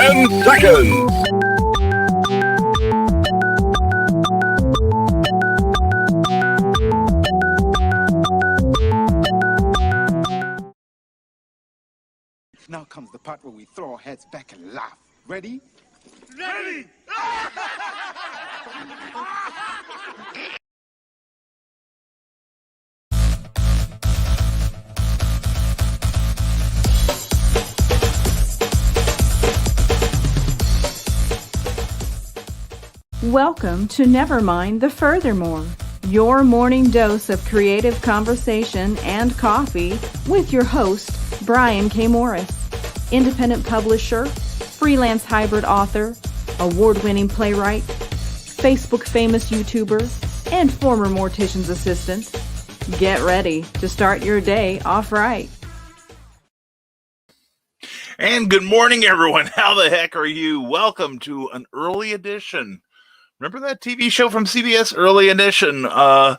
10 seconds. Now comes the part where we throw our heads back and laugh. Ready? Ready! Welcome to Nevermind the Furthermore, your morning dose of creative conversation and coffee with your host, Brian K. Morris, independent publisher, freelance hybrid author, award-winning playwright, Facebook famous YouTuber, and former mortician's assistant. Get ready to start your day off right. And good morning, everyone. How the heck are you? Welcome to an early edition. Remember that TV show from CBS, early edition of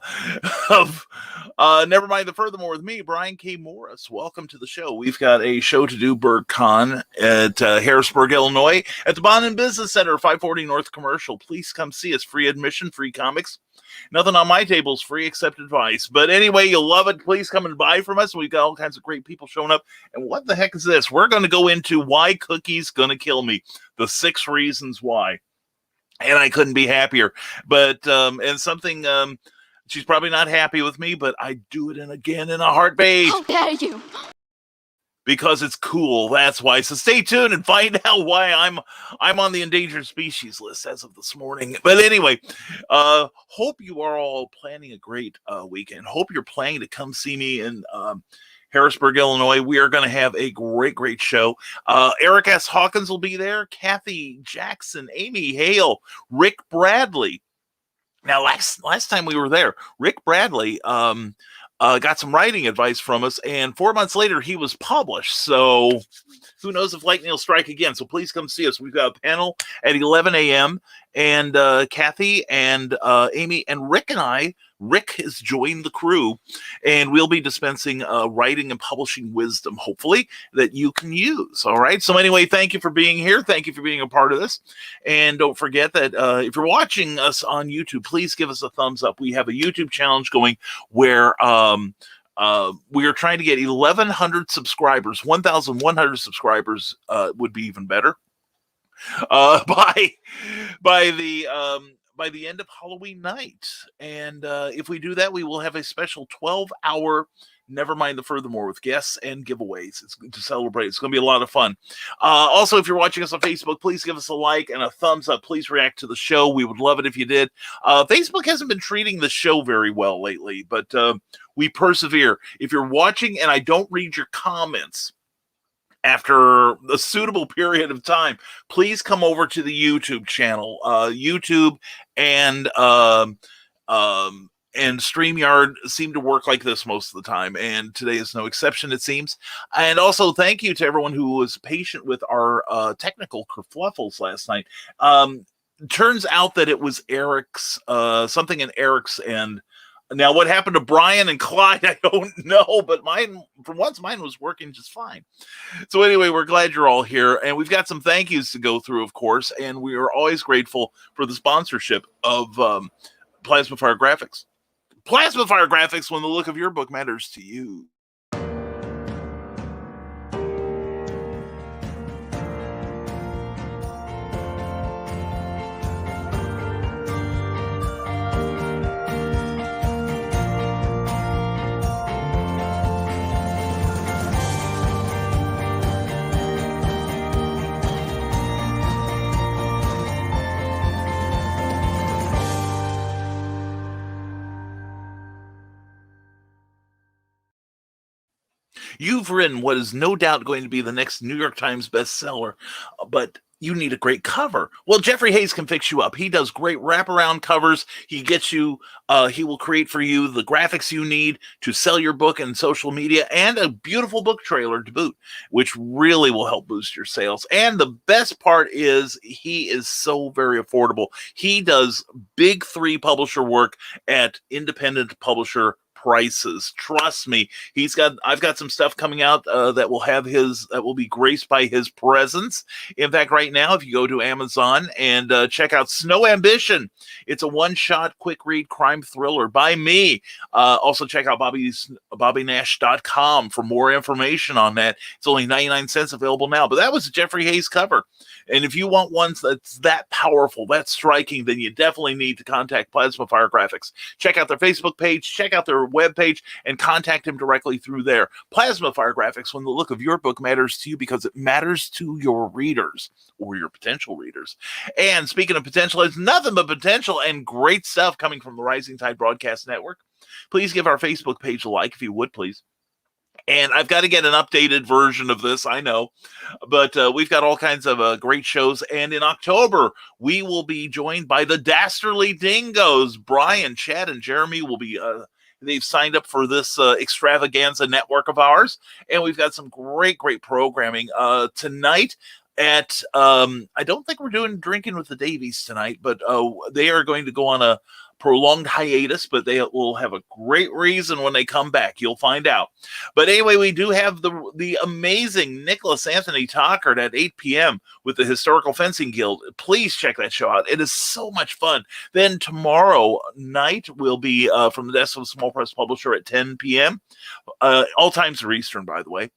Nevermind the Furthermore with me, Brian K. Morris. Welcome to the show. We've got a show to do, Burg Con at Harrisburg, Illinois, at the Bond and Business Center, 540 North Commercial. Please come see us. Free admission, free comics. Nothing on my table is free except advice. But anyway, you'll love it. Please come and buy from us. We've got all kinds of great people showing up. And what the heck is this? We're going to go into why cookies gonna kill me. The 6 reasons why. And I couldn't be happier. But, and something, she's probably not happy with me, but I do it again in a heartbeat. How dare you? Because it's cool. That's why. So stay tuned and find out why I'm on the endangered species list as of this morning. But anyway, hope you are all planning a great weekend. Hope you're planning to come see me in Harrisburg, Illinois. We are going to have a great show. Eric S. Hawkins will be there. Kathy Jackson, Amy Hale, Rick Bradley. Now, last time we were there, Rick Bradley got some writing advice from us, and 4 months later, he was published. So who knows if lightning will strike again. So please come see us. We've got a panel at 11 a.m., and Kathy and Amy and Rick and I, Rick has joined the crew, and we'll be dispensing writing and publishing wisdom, hopefully, that you can use. All right. So anyway, thank you for being here. Thank you for being a part of this. And don't forget that if you're watching us on YouTube, please give us a thumbs up. We have a YouTube challenge going where we are trying to get 1,100 subscribers. 1,100 subscribers would be even better. By the end of Halloween night. And if we do that, we will have a special 12-hour Nevermind the Furthermore with guests and giveaways. It's to celebrate. It's going to be a lot of fun. Also, if you're watching us on Facebook, please give us a like and a thumbs up. Please react to the show. We would love it if you did. Facebook hasn't been treating the show very well lately, but we persevere. If you're watching and I don't read your comments after a suitable period of time, please come over to the YouTube channel. YouTube and StreamYard seem to work like this most of the time, and today is no exception, it seems. And also, thank you to everyone who was patient with our technical kerfluffles last night. Turns out that it was Eric's, something in Eric's end. Now, what happened to Brian and Clyde, I don't know, but mine was working just fine. So anyway, we're glad you're all here, and we've got some thank yous to go through, of course, and we are always grateful for the sponsorship of Plasma Fire Graphics. Plasma Fire Graphics, when the look of your book matters to you. You've written what is no doubt going to be the next New York Times bestseller, but you need a great cover. Well, Jeffrey Hayes can fix you up. He does great wraparound covers. He gets you, he will create for you the graphics you need to sell your book in social media, and a beautiful book trailer to boot, which really will help boost your sales. And the best part is he is so very affordable. He does big 3 publisher work at independent publisher prices. Trust me, I've got some stuff coming out that will be graced by his presence. In fact, right now, if you go to Amazon and check out Snow Ambition, it's a one-shot, quick-read crime thriller by me. Also, check out BobbyNash.com for more information on that. It's only 99 cents available now. But that was a Jeffrey Hayes cover. And if you want one that's that powerful, that striking, then you definitely need to contact Plasma Fire Graphics. Check out their Facebook page, check out their webpage, and contact him directly through there. Plasma Fire Graphics, when the look of your book matters to you because it matters to your readers or your potential readers. And speaking of potential, it's nothing but potential and great stuff coming from the Rising Tide Broadcast Network. Please give our Facebook page a like if you would, please. And I've got to get an updated version of this, I know. But we've got all kinds of great shows. And in October, we will be joined by the Dastardly Dingoes. Brian, Chad, and Jeremy will be... they've signed up for this extravaganza network of ours. And we've got some great programming. Tonight at... I don't think we're doing Drinking with the Davies tonight. But they are going to go on a prolonged hiatus, but they will have a great reason when they come back. You'll find out. But anyway, we do have the amazing Nicholas Anthony Tockert at 8 p.m. with the Historical Fencing Guild. Please check that show out. It is so much fun. Then tomorrow night will be from the desk of a small press publisher at 10 p.m. All times are Eastern, by the way.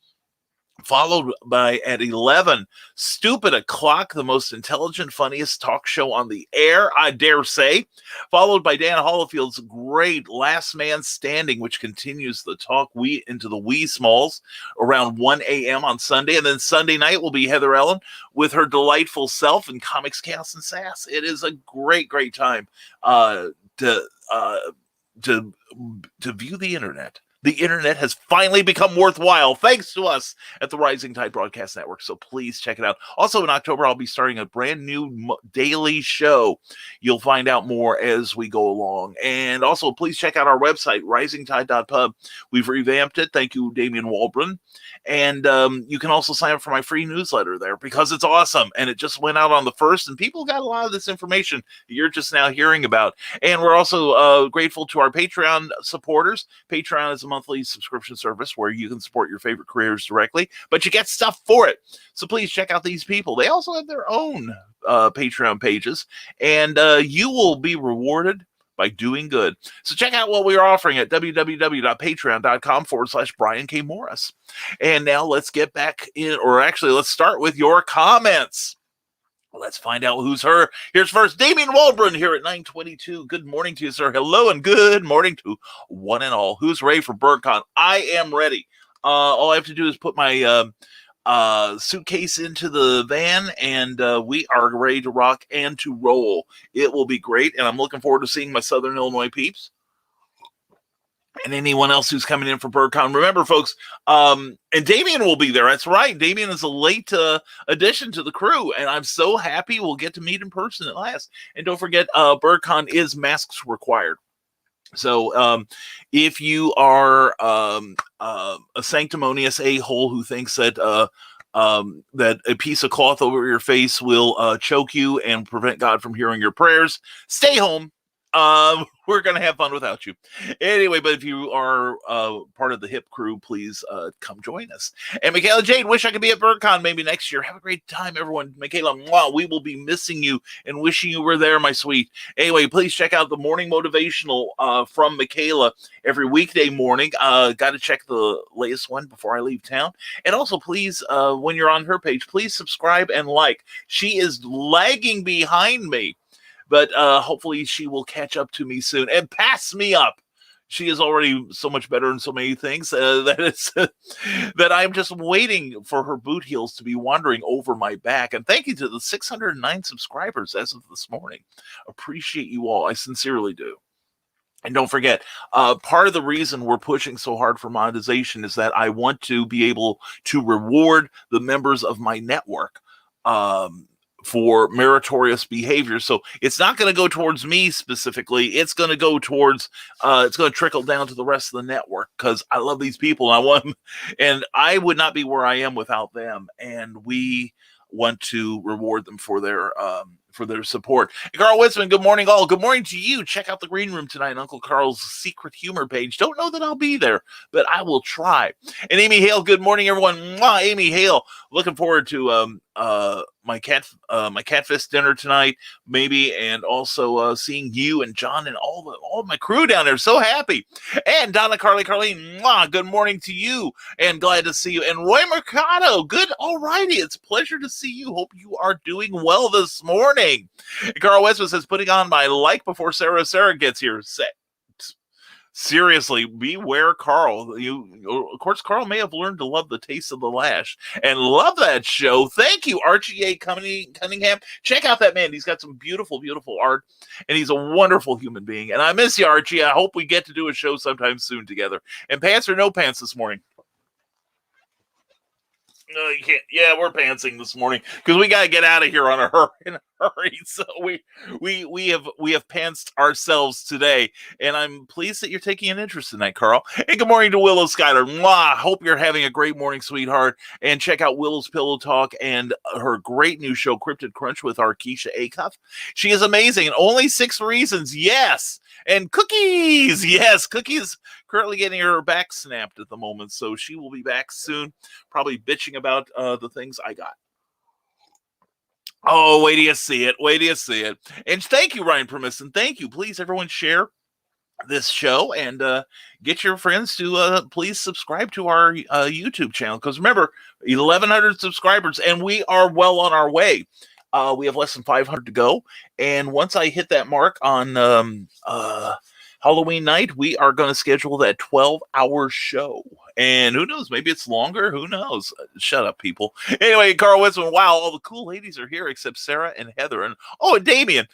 Followed by at 11, Stupid O'Clock, the most intelligent, funniest talk show on the air, I dare say. Followed by Dan Hollifield's great Last Man Standing, which continues the talk into the wee smalls around 1 a.m. on Sunday. And then Sunday night will be Heather Ellen with her delightful self in Comics, Chaos, and Sass. It is a great time to view the internet. The internet has finally become worthwhile thanks to us at the Rising Tide Broadcast Network. So please check it out. Also in October, I'll be starting a brand new daily show. You'll find out more as we go along. And also please check out our website, risingtide.pub. We've revamped it. Thank you, Damian Waldron. And you can also sign up for my free newsletter there because it's awesome. And it just went out on the 1st, and people got a lot of this information you're just now hearing about. And we're also grateful to our Patreon supporters. Patreon is a monthly subscription service where you can support your favorite creators directly, but you get stuff for it. So please check out these people. They also have their own Patreon pages, and you will be rewarded by doing good. So check out what we are offering at www.patreon.com/Brian K. Morris. And now let's get back in, or actually let's start with your comments. Let's find out who's her. Here's first, Damian Waldron here at 922. Good morning to you, sir. Hello and good morning to one and all. Who's ready for Burg Con? I am ready. All I have to do is put my suitcase into the van, and we are ready to rock and to roll. It will be great, and I'm looking forward to seeing my Southern Illinois peeps and anyone else who's coming in for Burg Con. Remember, folks, and Damian will be there. That's right. Damian is a late addition to the crew, and I'm so happy we'll get to meet in person at last. And don't forget, Burg Con is masks required. So if you are a sanctimonious a-hole who thinks that that a piece of cloth over your face will choke you and prevent God from hearing your prayers, stay home. We're going to have fun without you. Anyway, but if you are part of the hip crew, please come join us. And Michaela Jade, wish I could be at Burg Con maybe next year. Have a great time, everyone. Michaela, wow, we will be missing you and wishing you were there, my sweet. Anyway, please check out the morning motivational from Michaela every weekday morning. Got to check the latest one before I leave town. And also, please, when you're on her page, please subscribe and like. She is lagging behind me. But hopefully she will catch up to me soon and pass me up. She is already so much better in so many things that I'm just waiting for her boot heels to be wandering over my back. And thank you to the 609 subscribers as of this morning. Appreciate you all. I sincerely do. And don't forget, part of the reason we're pushing so hard for monetization is that I want to be able to reward the members of my network for meritorious behavior. So it's not going to go towards me specifically. It's going to go towards, it's going to trickle down to the rest of the network because I love these people. And I want them, and I would not be where I am without them. And we want to reward them for their for their support. Carl Witzman, good morning, all. Good morning to you. Check out the Green Room tonight, Uncle Carl's Secret Humor page. Don't know that I'll be there, but I will try. And Amy Hale, good morning, everyone. Mwah, Amy Hale, looking forward to my catfish dinner tonight, maybe, and also seeing you and John and all my crew down there. So happy. And Donna Carlene, mwah, good morning to you, and glad to see you. And Roy Mercado, good, all righty. It's a pleasure to see you. Hope you are doing well this morning. And Carl Westman says, putting on my like before Sarah gets here. Seriously, beware, Carl. Of course, Carl may have learned to love the taste of the lash and love that show. Thank you, Archie A. Cunningham. Check out that man. He's got some beautiful, beautiful art, and he's a wonderful human being. And I miss you, Archie. I hope we get to do a show sometime soon together. And pants or no pants this morning? No, you can't. Yeah, we're pantsing this morning because we got to get out of here in a hurry. So we have pantsed ourselves today, and I'm pleased that you're taking an interest in that, Carl. And good morning to Willow Schuyler. Mwah! Hope you're having a great morning, sweetheart. And check out Willow's Pillow Talk and her great new show, Cryptid Crunch, with our Keisha Acuff. She is amazing. And only 6 reasons, yes. And Cookies, yes, Cookies currently getting her back snapped at the moment, so she will be back soon, probably bitching about the things I got. Oh, wait till you see it. Wait till you see it. And thank you, Ryan Permisson. Thank you. Please, everyone, share this show and get your friends to please subscribe to our YouTube channel, because remember, 1,100 subscribers, and we are well on our way. We have less than 500 to go, and once I hit that mark on Halloween night, we are going to schedule that 12-hour show. And who knows? Maybe it's longer. Who knows? Shut up, people. Anyway, Carl Winston, wow, all the cool ladies are here except Sarah and Heather. And and Damien.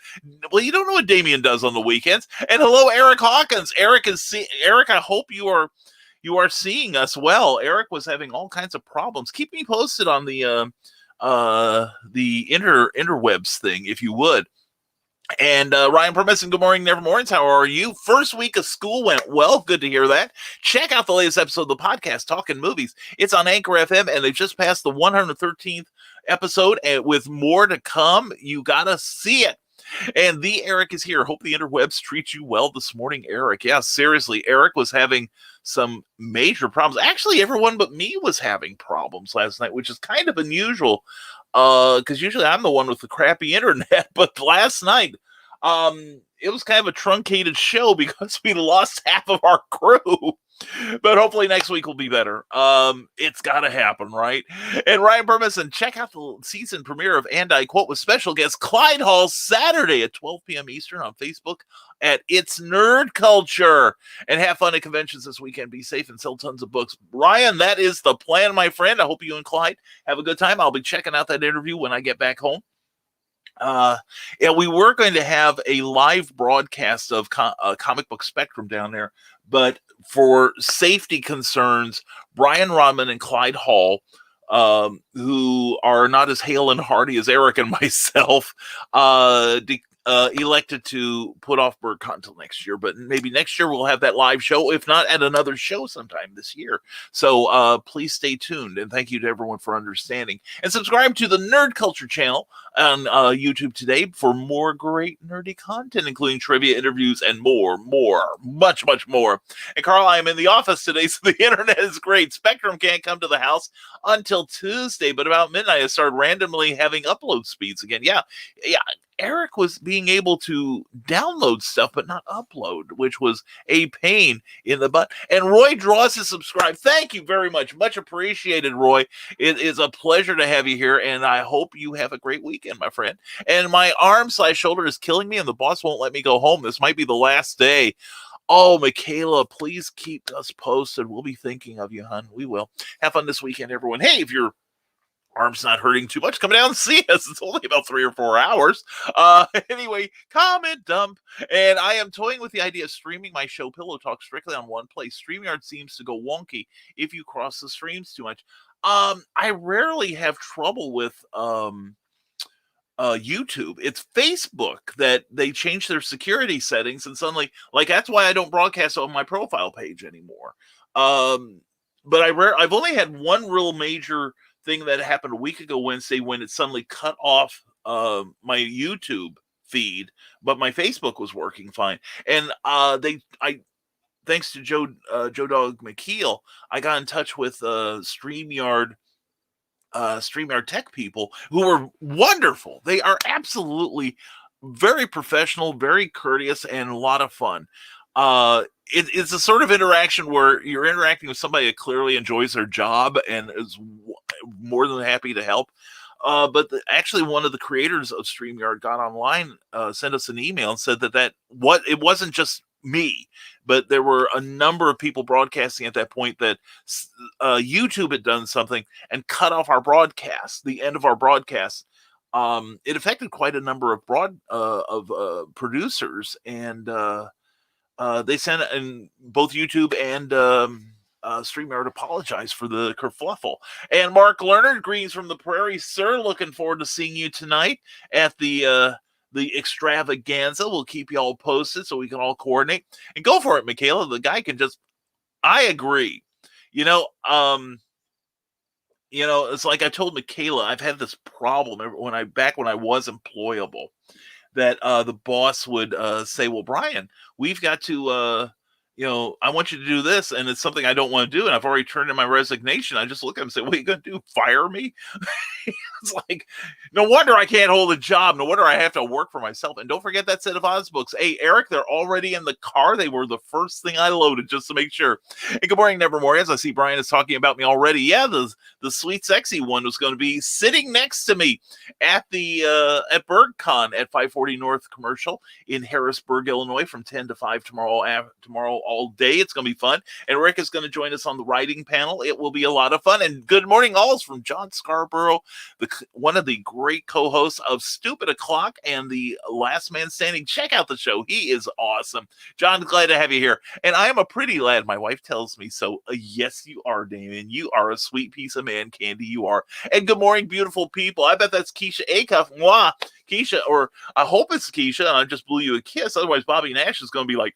Well, you don't know what Damien does on the weekends. And hello, Eric Hawkins. Eric, I hope you are seeing us well. Eric was having all kinds of problems. Keep me posted on the interwebs thing, if you would. And Ryan Permisson, good morning, Nevermornings. How are you? First week of school went well. Good to hear that. Check out the latest episode of the podcast, Talking Movies. It's on Anchor FM, and they've just passed the 113th episode, and with more to come. You gotta see it. And the Eric is here. Hope the interwebs treat you well this morning, Eric. Yeah, seriously, Eric was having some major problems. Actually, everyone but me was having problems last night, which is kind of unusual, because usually I'm the one with the crappy internet. But last night, it was kind of a truncated show because we lost half of our crew. But hopefully next week will be better. It's got to happen, right? And Ryan Permisson, check out the season premiere of And I Quote with special guest Clyde Hall Saturday at 12 p.m. Eastern on Facebook at It's Nerd Culture. And have fun at conventions this weekend. Be safe and sell tons of books. Ryan, that is the plan, my friend. I hope you and Clyde have a good time. I'll be checking out that interview when I get back home. We were going to have a live broadcast of Comic Book Spectrum down there, but for safety concerns, Brian Rodman and Clyde Hall, who are not as hale and hearty as Eric and myself, elected to put off Burg Con until next year. But maybe next year we'll have that live show, if not at another show sometime this year. So please stay tuned, and thank you to everyone for understanding. And subscribe to the Nerd Culture channel on YouTube today for more great nerdy content, including trivia, interviews, and much more. And Carl, I am in the office today, so the internet is great. Spectrum can't come to the house until Tuesday, but about midnight I started randomly having upload speeds again. Yeah. Eric was being able to download stuff but not upload, which was a pain in the butt. And Roy Draws to subscribe. Thank you very much. Much appreciated, Roy. It is a pleasure to have you here, and I hope you have a great weekend, my friend. And my arm/shoulder is killing me, and the boss won't let me go home. This might be the last day. Oh, Michaela, please keep us posted. We'll be thinking of you, hon. We will. Have fun this weekend, everyone. Hey, if you're arm's not hurting too much, come down and see us. It's only about 3 or 4 hours. Anyway, comment dump. And I am toying with the idea of streaming my show Pillow Talk strictly on one place. StreamYard seems to go wonky if you cross the streams too much. I rarely have trouble with YouTube. It's Facebook that they change their security settings, and suddenly, like, that's why I don't broadcast on my profile page anymore. But I've only had one real major thing that happened a week ago Wednesday when it suddenly cut off my YouTube feed, but my Facebook was working fine. And thanks to Joe Dog McKeel, I got in touch with StreamYard Tech people who were wonderful. They are absolutely very professional, very courteous, and a lot of fun. It's a sort of interaction where you're interacting with somebody that clearly enjoys their job and is more than happy to help. But actually, one of the creators of StreamYard got online, sent us an email and said that it wasn't just me, but there were a number of people broadcasting at that point that YouTube had done something and cut off our broadcast, the end of our broadcast. It affected quite a number of producers, and they sent in both YouTube and StreamYard apologized for the kerfluffle. And Mark Lerner, greetings from the prairie, sir. Looking forward to seeing you tonight at the extravaganza. We'll keep you all posted so we can all coordinate. And go for it, Michaela. The guy can just... I agree. It's like I told Michaela, I've had this problem when I was employable, that the boss would say, well, Brian, we've got to, I want you to do this, and it's something I don't want to do, and I've already turned in my resignation. I just look at him and say, what are you going to do, fire me? It's like, no wonder I can't hold a job. No wonder I have to work for myself. And don't forget that set of Oz books. Hey, Eric, they're already in the car. They were the first thing I loaded just to make sure. And good morning, Nevermore. As I see Brian is talking about me already. Yeah, the sweet, sexy one was going to be sitting next to me at at Burg Con at 540 North Commercial in Harrisburg, Illinois, from 10 to 5 tomorrow all day. It's going to be fun. And Rick is going to join us on the writing panel. It will be a lot of fun. And good morning, alls, from John Scarborough, one of the great co-hosts of Stupid O'Clock and the Last Man Standing. Check out the show. He is awesome. John, glad to have you here. And I am a pretty lad. My wife tells me so. Yes, you are, Damon. You are a sweet piece of man candy. You are. And good morning, beautiful people. I bet that's Keisha Acuff. Mwah. Keisha, or I hope it's Keisha, and I just blew you a kiss. Otherwise, Bobby Nash is going to be like,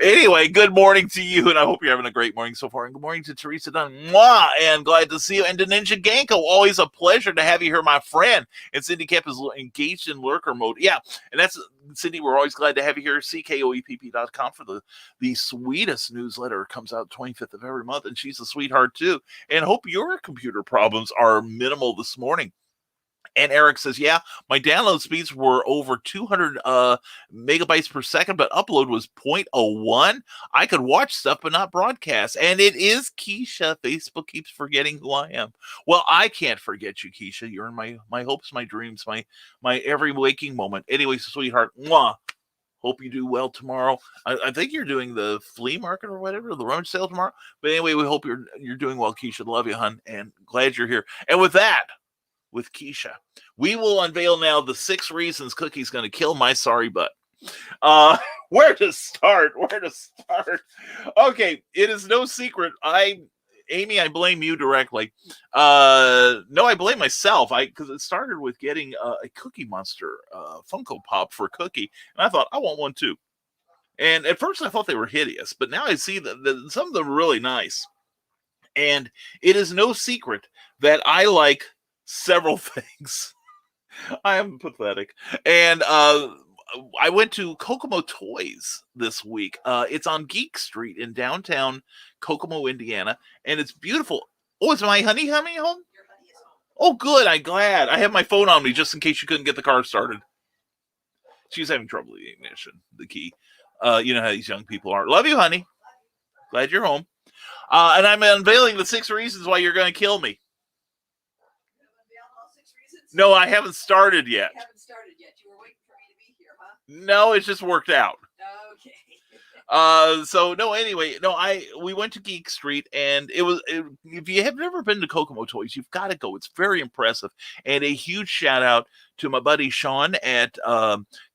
Anyway, good morning to you, and I hope you're having a great morning so far. And good morning to Teresa Dunn. Mwah, and glad to see you. And to Ninja Ganko, always a pleasure to have you here, my friend. And Cindy Kemp is engaged in lurker mode. Yeah, and that's, Cindy, we're always glad to have you here. CKOEPP.com for the sweetest newsletter. It comes out 25th of every month, and she's a sweetheart, too. And hope your computer problems are minimal this morning. And Eric says, yeah, my download speeds were over 200 megabytes per second, but upload was 0.01. I could watch stuff, but not broadcast. And it is Keisha. Facebook keeps forgetting who I am. Well, I can't forget you, Keisha. You're in my hopes, my dreams, my every waking moment. Anyway, sweetheart, mwah. Hope you do well tomorrow. I think you're doing the flea market or whatever, the rummage sale tomorrow. But anyway, we hope you're doing well, Keisha. Love you, hon, and glad you're here. And with that, with Keisha, we will unveil now the 6 reasons Cookie's going to kill my sorry butt. Where to start? Okay, it is no secret. Amy, I blame you directly. No, I blame myself. Because it started with getting a Cookie Monster Funko Pop for Cookie, and I thought I want one too. And at first I thought they were hideous, but now I see that some of them are really nice. And it is no secret that I like several things. I am pathetic. And I went to Kokomo Toys this week. It's on Geek Street in downtown Kokomo, Indiana, and it's beautiful. Oh, is my honey home? Your honey is home. Oh, good. I'm glad. I have my phone on me just in case you couldn't get the car started. She was having trouble with the ignition, the key. You know how these young people are. Love you, honey. Glad you're home. And I'm unveiling the 6 reasons why you're going to kill me. No, I haven't started yet. You haven't started yet. You were waiting for me to be here, huh? No, it's just worked out. Okay. So no, anyway, no, we went to Geek Street, and if you have never been to Kokomo Toys, you've got to go. It's very impressive. And a huge shout out to my buddy Sean at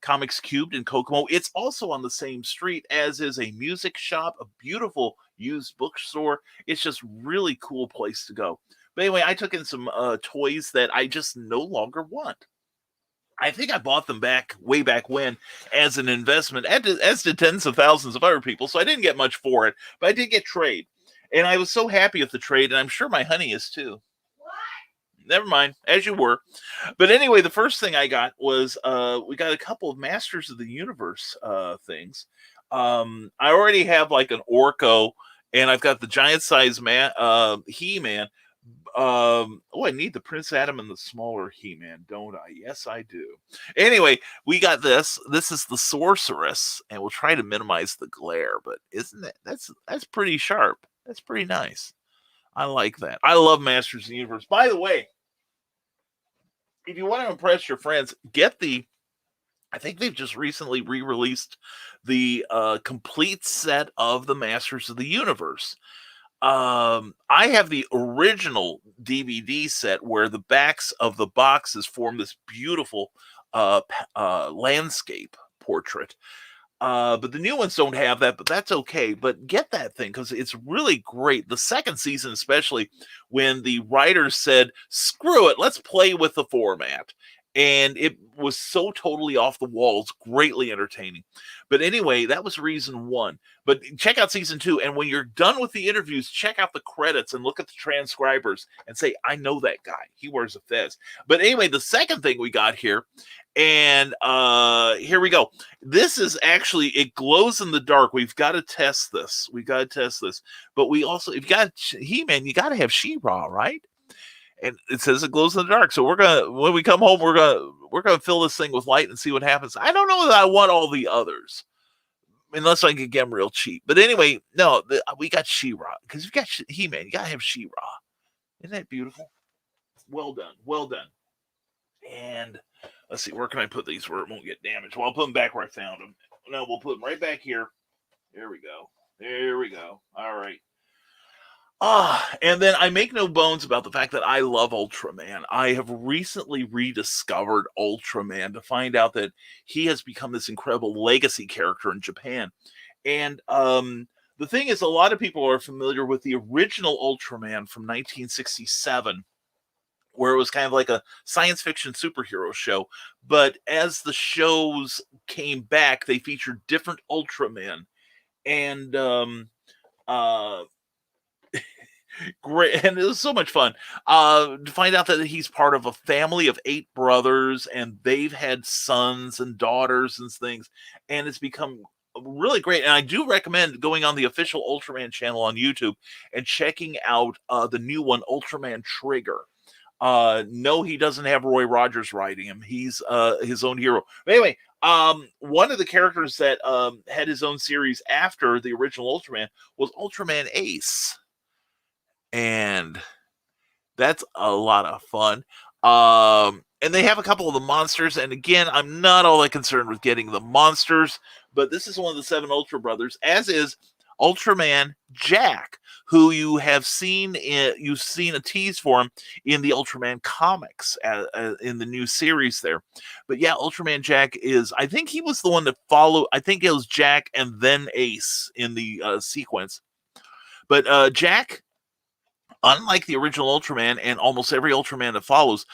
Comics Cubed in Kokomo. It's also on the same street as is a music shop, a beautiful used bookstore. It's just really cool place to go. But anyway, I took in some toys that I just no longer want. I think I bought them way back when as an investment, as did tens of thousands of other people. So I didn't get much for it, but I did get trade. And I was so happy with the trade, and I'm sure my honey is too. What? never mind, as you were. But anyway, the first thing I got was we got a couple of Masters of the Universe things. I already have like an Orko, and I've got the giant size He-Man. I need the Prince Adam and the smaller He-Man, don't I? Yes, I do. Anyway, we got this. This is the Sorceress, and we'll try to minimize the glare, but isn't it? That's pretty sharp. That's pretty nice. I like that. I love Masters of the Universe. By the way, if you want to impress your friends, get the. I think they've just recently re-released the complete set of the Masters of the Universe. I have the original DVD set where the backs of the boxes form this beautiful landscape portrait. But the new ones don't have that, but that's okay. But get that thing because it's really great. The second season, especially when the writers said, screw it, let's play with the format. And it was so totally off the walls, greatly entertaining. But anyway, that was reason one. But check out season 2. And when you're done with the interviews, check out the credits and look at the transcribers and say, I know that guy. He wears a fez. But anyway, the second thing we got here, and here we go. This is actually, it glows in the dark. We've got to test this. But we also, if you got He-Man, you got to have She-Ra, right? And it says it glows in the dark. So when we come home, we're gonna fill this thing with light and see what happens. I don't know that I want all the others, unless I can get them real cheap. But anyway, no, we got She-Ra because you got He-Man. You gotta have She-Ra. Isn't that beautiful? Well done. And let's see, where can I put these where it won't get damaged? Well, I'll put them back where I found them. No, we'll put them right back here. There we go. All right. And then I make no bones about the fact that I love Ultraman. I have recently rediscovered Ultraman to find out that he has become this incredible legacy character in Japan. And the thing is, a lot of people are familiar with the original Ultraman from 1967, where it was kind of like a science fiction superhero show. But as the shows came back, they featured different Ultramen. And great, and it was so much fun to find out that he's part of a family of 8 brothers, and they've had sons and daughters and things, and it's become really great. And I do recommend going on the official Ultraman channel on YouTube and checking out the new one, Ultraman Trigger. No, he doesn't have Roy Rogers writing him. He's his own hero. But anyway, one of the characters that had his own series after the original Ultraman was Ultraman Ace. And that's a lot of fun. And they have a couple of the monsters. And again, I'm not all that concerned with getting the monsters, but this is one of the 7 Ultra Brothers, as is Ultraman Jack, who you've seen a tease for him in the Ultraman comics in the new series there. But yeah, Ultraman Jack I think he was the one that followed. I think it was Jack and then Ace in the sequence. But Jack, unlike the original Ultraman and almost every Ultraman that follows,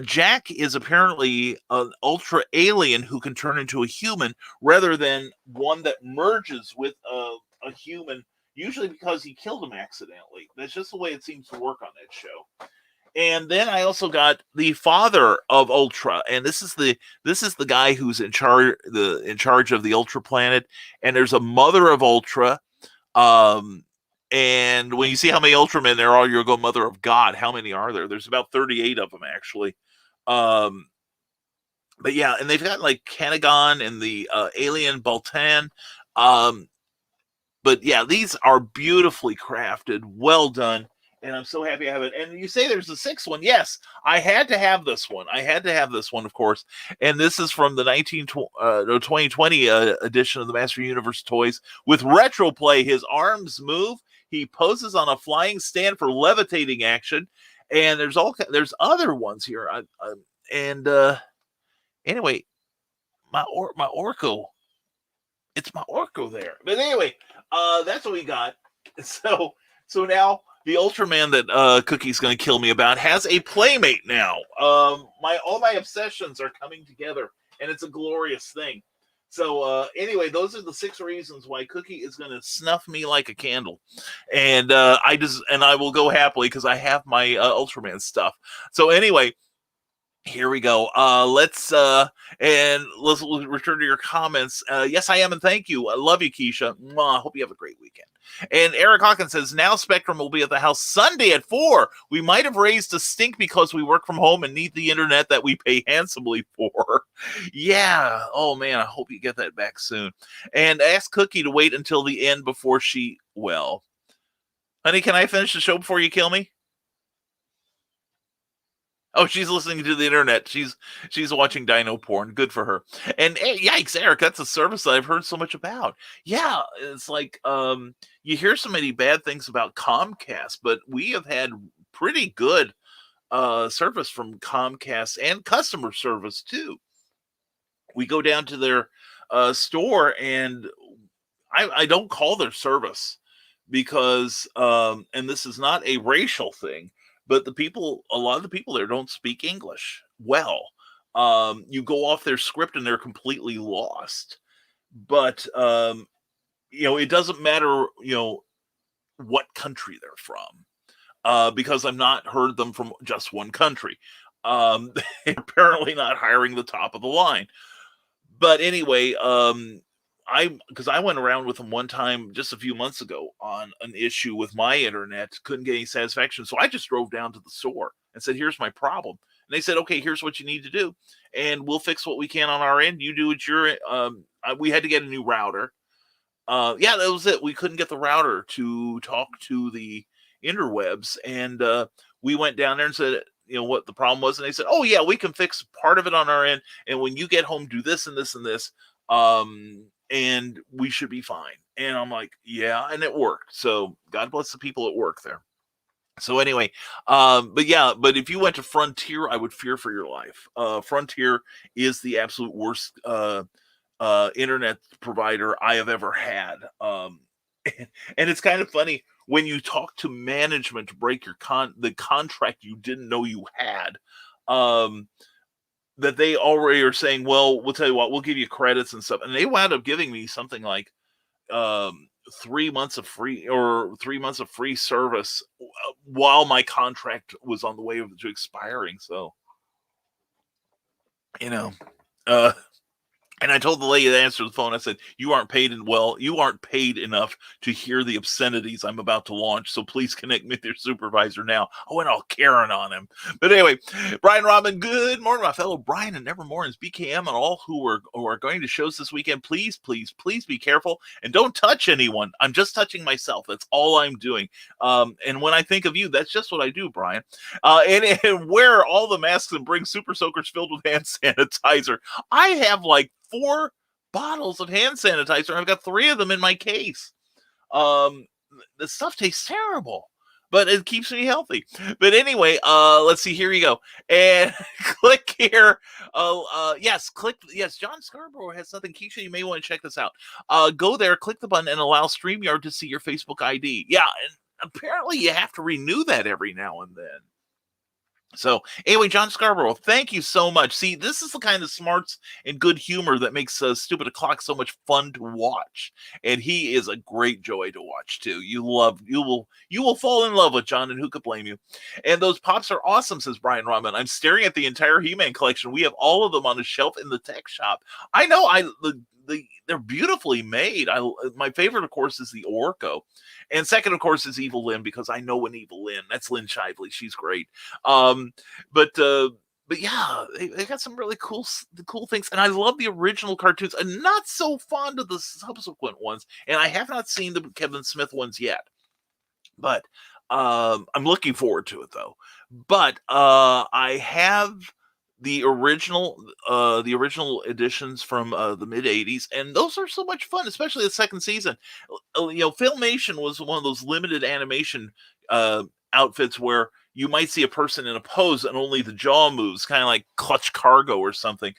Jack is apparently an ultra alien who can turn into a human rather than one that merges with a human, usually because he killed him accidentally. That's just the way it seems to work on that show. And then I also got the father of Ultra, and this is the guy who's in charge of the Ultra planet. And there's a mother of Ultra. And when you see how many Ultramen there are, you'll go, Mother of God, how many are there? There's about 38 of them, actually. But yeah, and they've got like Canagon and the alien Baltan. But yeah, these are beautifully crafted, well done, and I'm so happy I have it. And you say there's a 6th one. Yes, I had to have this one. Of course. And this is from the 2020 edition of the Master Universe toys with retro play. His arms move. He poses on a flying stand for levitating action, and there's other ones here. Anyway, my Orko, it's my Orko there. But anyway, that's what we got. So now the Ultraman that Cookie's going to kill me about has a playmate now. All my obsessions are coming together, and it's a glorious thing. So anyway, those are the 6 reasons why Cookie is going to snuff me like a candle, and I will go happily because I have my Ultraman stuff. So anyway, here we go. Let's return to your comments. Yes, I am, and thank you. I love you, Keisha. Mwah, hope you have a great weekend. And Eric Hawkins says, now Spectrum will be at the house Sunday at 4. We might have raised a stink because we work from home and need the internet that we pay handsomely for. Yeah. Oh, man, I hope you get that back soon. And ask Cookie to wait until the end before she, well. Honey, can I finish the show before you kill me? Oh, she's listening to the internet. She's watching dino porn. Good for her. And hey, yikes, Eric, that's a service that I've heard so much about. Yeah, it's like you hear so many bad things about Comcast, but we have had pretty good service from Comcast and customer service too. We go down to their store, and I don't call their service because, and this is not a racial thing, but a lot of the people there don't speak English well. You go off their script and they're completely lost. But, it doesn't matter, what country they're from, because I've not heard them from just one country. They're apparently not hiring the top of the line. But anyway, because I went around with them one time just a few months ago on an issue with my internet, couldn't get any satisfaction. So I just drove down to the store and said, here's my problem. And they said, okay, here's what you need to do. And we'll fix what we can on our end. You do what you're, we had to get a new router. Yeah, that was it. We couldn't get the router to talk to the interwebs. And we went down there and said, what the problem was. And they said, oh yeah, we can fix part of it on our end. And when you get home, do this and this and this. And we should be fine. And I'm like, yeah, and it worked. So God bless the people at work there. So anyway, but if you went to Frontier, I would fear for your life. Frontier is the absolute worst internet provider I have ever had. And it's kind of funny when you talk to management to break your the contract you didn't know you had. That they already are saying, well, we'll tell you what, we'll give you credits and stuff. And they wound up giving me something like 3 months of free service while my contract was on the way to expiring. So, and I told the lady that answered the phone, I said, you aren't paid enough to hear the obscenities I'm about to launch. So please connect me with your supervisor now. I went all Karen on him. But anyway, Brian Robin, good morning, my fellow Brian and Nevermore's BKM and all who are going to shows this weekend. Please, please, please be careful and don't touch anyone. I'm just touching myself. That's all I'm doing. And when I think of you, that's just what I do, Brian. And wear all the masks and bring super soakers filled with hand sanitizer. I have like 4 bottles of hand sanitizer. I've got 3 of them in my case. The stuff tastes terrible, but it keeps me healthy. But anyway, let's see. Here you go. And click here. Yes, John Scarborough has something. Keisha, you may want to check this out. Go there, click the button, and allow StreamYard to see your Facebook ID. Yeah, and apparently you have to renew that every now and then. So anyway, John Scarborough, thank you so much. See, this is the kind of smarts and good humor that makes Stupid O'Clock so much fun to watch. And he is a great joy to watch too. You will fall in love with John, and who could blame you? And those pops are awesome, says Brian Rahman. I'm staring at the entire He-Man collection. We have all of them on a shelf in the tech shop. I know, they're beautifully made. My favorite, of course, is the Orko. And second, of course, is Evil Lynn, because I know an Evil Lynn. That's Lynn Shively. She's great. But yeah, they got some really cool things. And I love the original cartoons. I'm not so fond of the subsequent ones. And I have not seen the Kevin Smith ones yet. But I'm looking forward to it, though. But I have the original editions from the mid 80s, and those are so much fun, especially the second season. Filmation was one of those limited animation outfits where you might see a person in a pose and only the jaw moves, kind of like Clutch Cargo or something.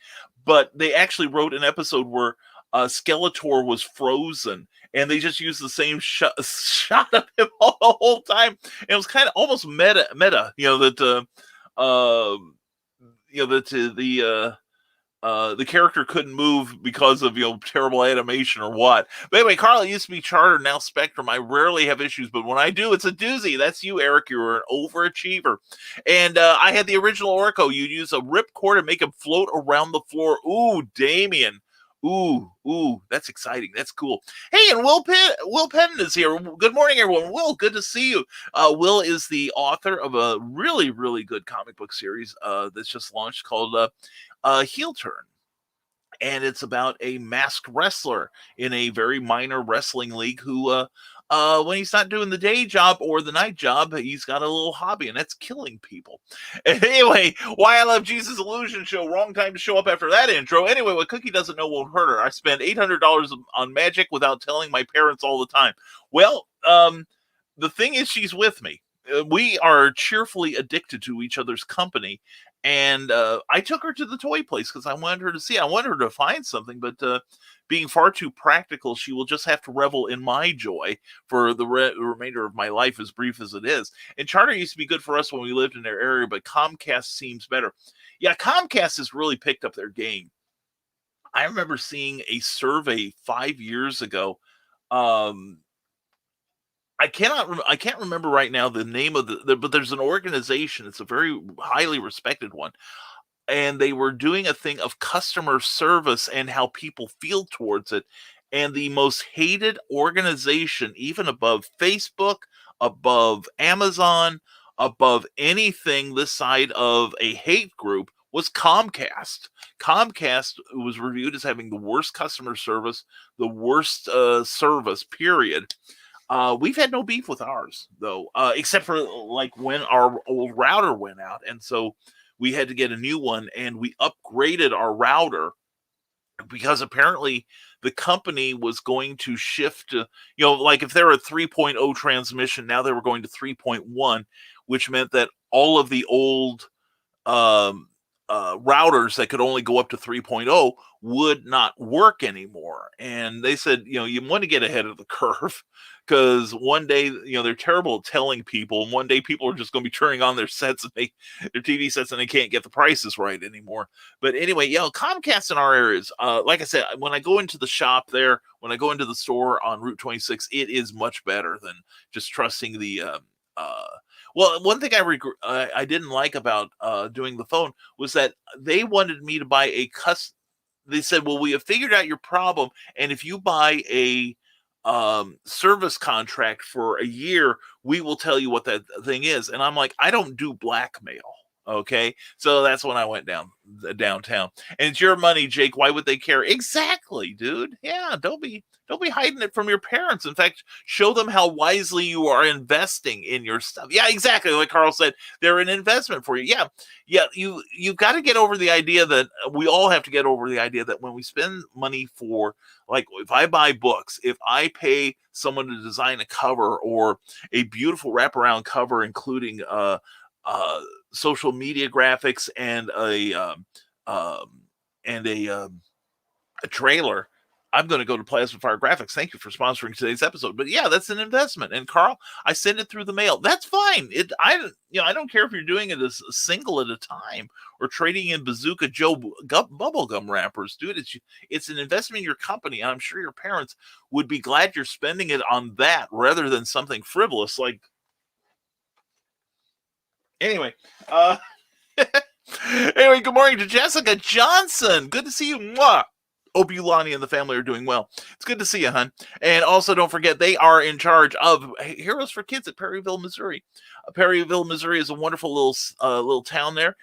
But they actually wrote an episode where Skeletor was frozen, and they just used the same shot of him all the whole time. And it was kind of almost meta, the character couldn't move because of terrible animation or what. But anyway, Carl, it used to be Charter, now Spectrum. I rarely have issues, but when I do, it's a doozy. That's you, Eric. You're an overachiever. And I had the original Orco. You'd use a ripcord and make him float around the floor. Ooh, Damien. Ooh, that's exciting. That's cool. Hey, and Will Penn is here. Good morning, everyone. Will, good to see you. Will is the author of a really, really good comic book series that's just launched called Heel Turn. And it's about a masked wrestler in a very minor wrestling league who, when he's not doing the day job or the night job, he's got a little hobby, and that's killing people. Anyway, Why I Love Jesus Illusion Show. Wrong time to show up after that intro. Anyway, what Cookie doesn't know won't hurt her. I spend $800 on magic without telling my parents all the time. Well, the thing is, she's with me. We are cheerfully addicted to each other's company. And I took her to the toy place because I wanted her to see. I wanted her to find something, but being far too practical, she will just have to revel in my joy for the remainder of my life, as brief as it is. And Charter used to be good for us when we lived in their area, but Comcast seems better. Yeah, Comcast has really picked up their game. I remember seeing a survey 5 years ago. I can't remember right now the name of but there's an organization. It's a very highly respected one. And they were doing a thing of customer service and how people feel towards it. And the most hated organization, even above Facebook, above Amazon, above anything this side of a hate group, was Comcast. Comcast was reviewed as having the worst customer service, the worst service, period. We've had no beef with ours, though, except for like when our old router went out. And so we had to get a new one, and we upgraded our router because apparently the company was going to shift to, like if they're a 3.0 transmission, now they were going to 3.1, which meant that all of the old routers that could only go up to 3.0 would not work anymore. And they said, you want to get ahead of the curve because one day, they're terrible at telling people. And one day people are just going to be turning on their sets and their TV sets, and they can't get the prices right anymore. But anyway, Comcast in our areas, like I said, when I go into the shop there, when I go into the store on Route 26, it is much better than just trusting the, well, one thing I didn't like about doing the phone was that they wanted me to buy they said, well, we have figured out your problem, and if you buy a service contract for a year, we will tell you what that thing is. And I'm like, I don't do blackmail. Okay, so that's when I went downtown. And it's your money, Jake. Why would they care? Exactly, dude. Yeah, don't be hiding it from your parents. In fact, show them how wisely you are investing in your stuff. Yeah, exactly. Like Carl said, they're an investment for you. Yeah. You've got to get over the idea that we all have to get over the idea that when we spend money for, like, if I buy books, if I pay someone to design a cover or a beautiful wraparound cover, including social media graphics and a trailer, I'm going to go to Plasma Fire Graphics. Thank you for sponsoring today's episode. But yeah, that's an investment. And Carl, I send it through the mail. That's fine. I don't care if you're doing it as a single at a time or trading in Bazooka Joe bubblegum wrappers, dude. It's an investment in your company. And I'm sure your parents would be glad you're spending it on that rather than something frivolous like. Anyway, good morning to Jessica Johnson. Good to see you. Mwah. Hope you, Lonnie, and the family are doing well. It's good to see you, hon. And also, don't forget, they are in charge of Heroes for Kids at Perryville, Missouri. Perryville, Missouri is a wonderful little town there,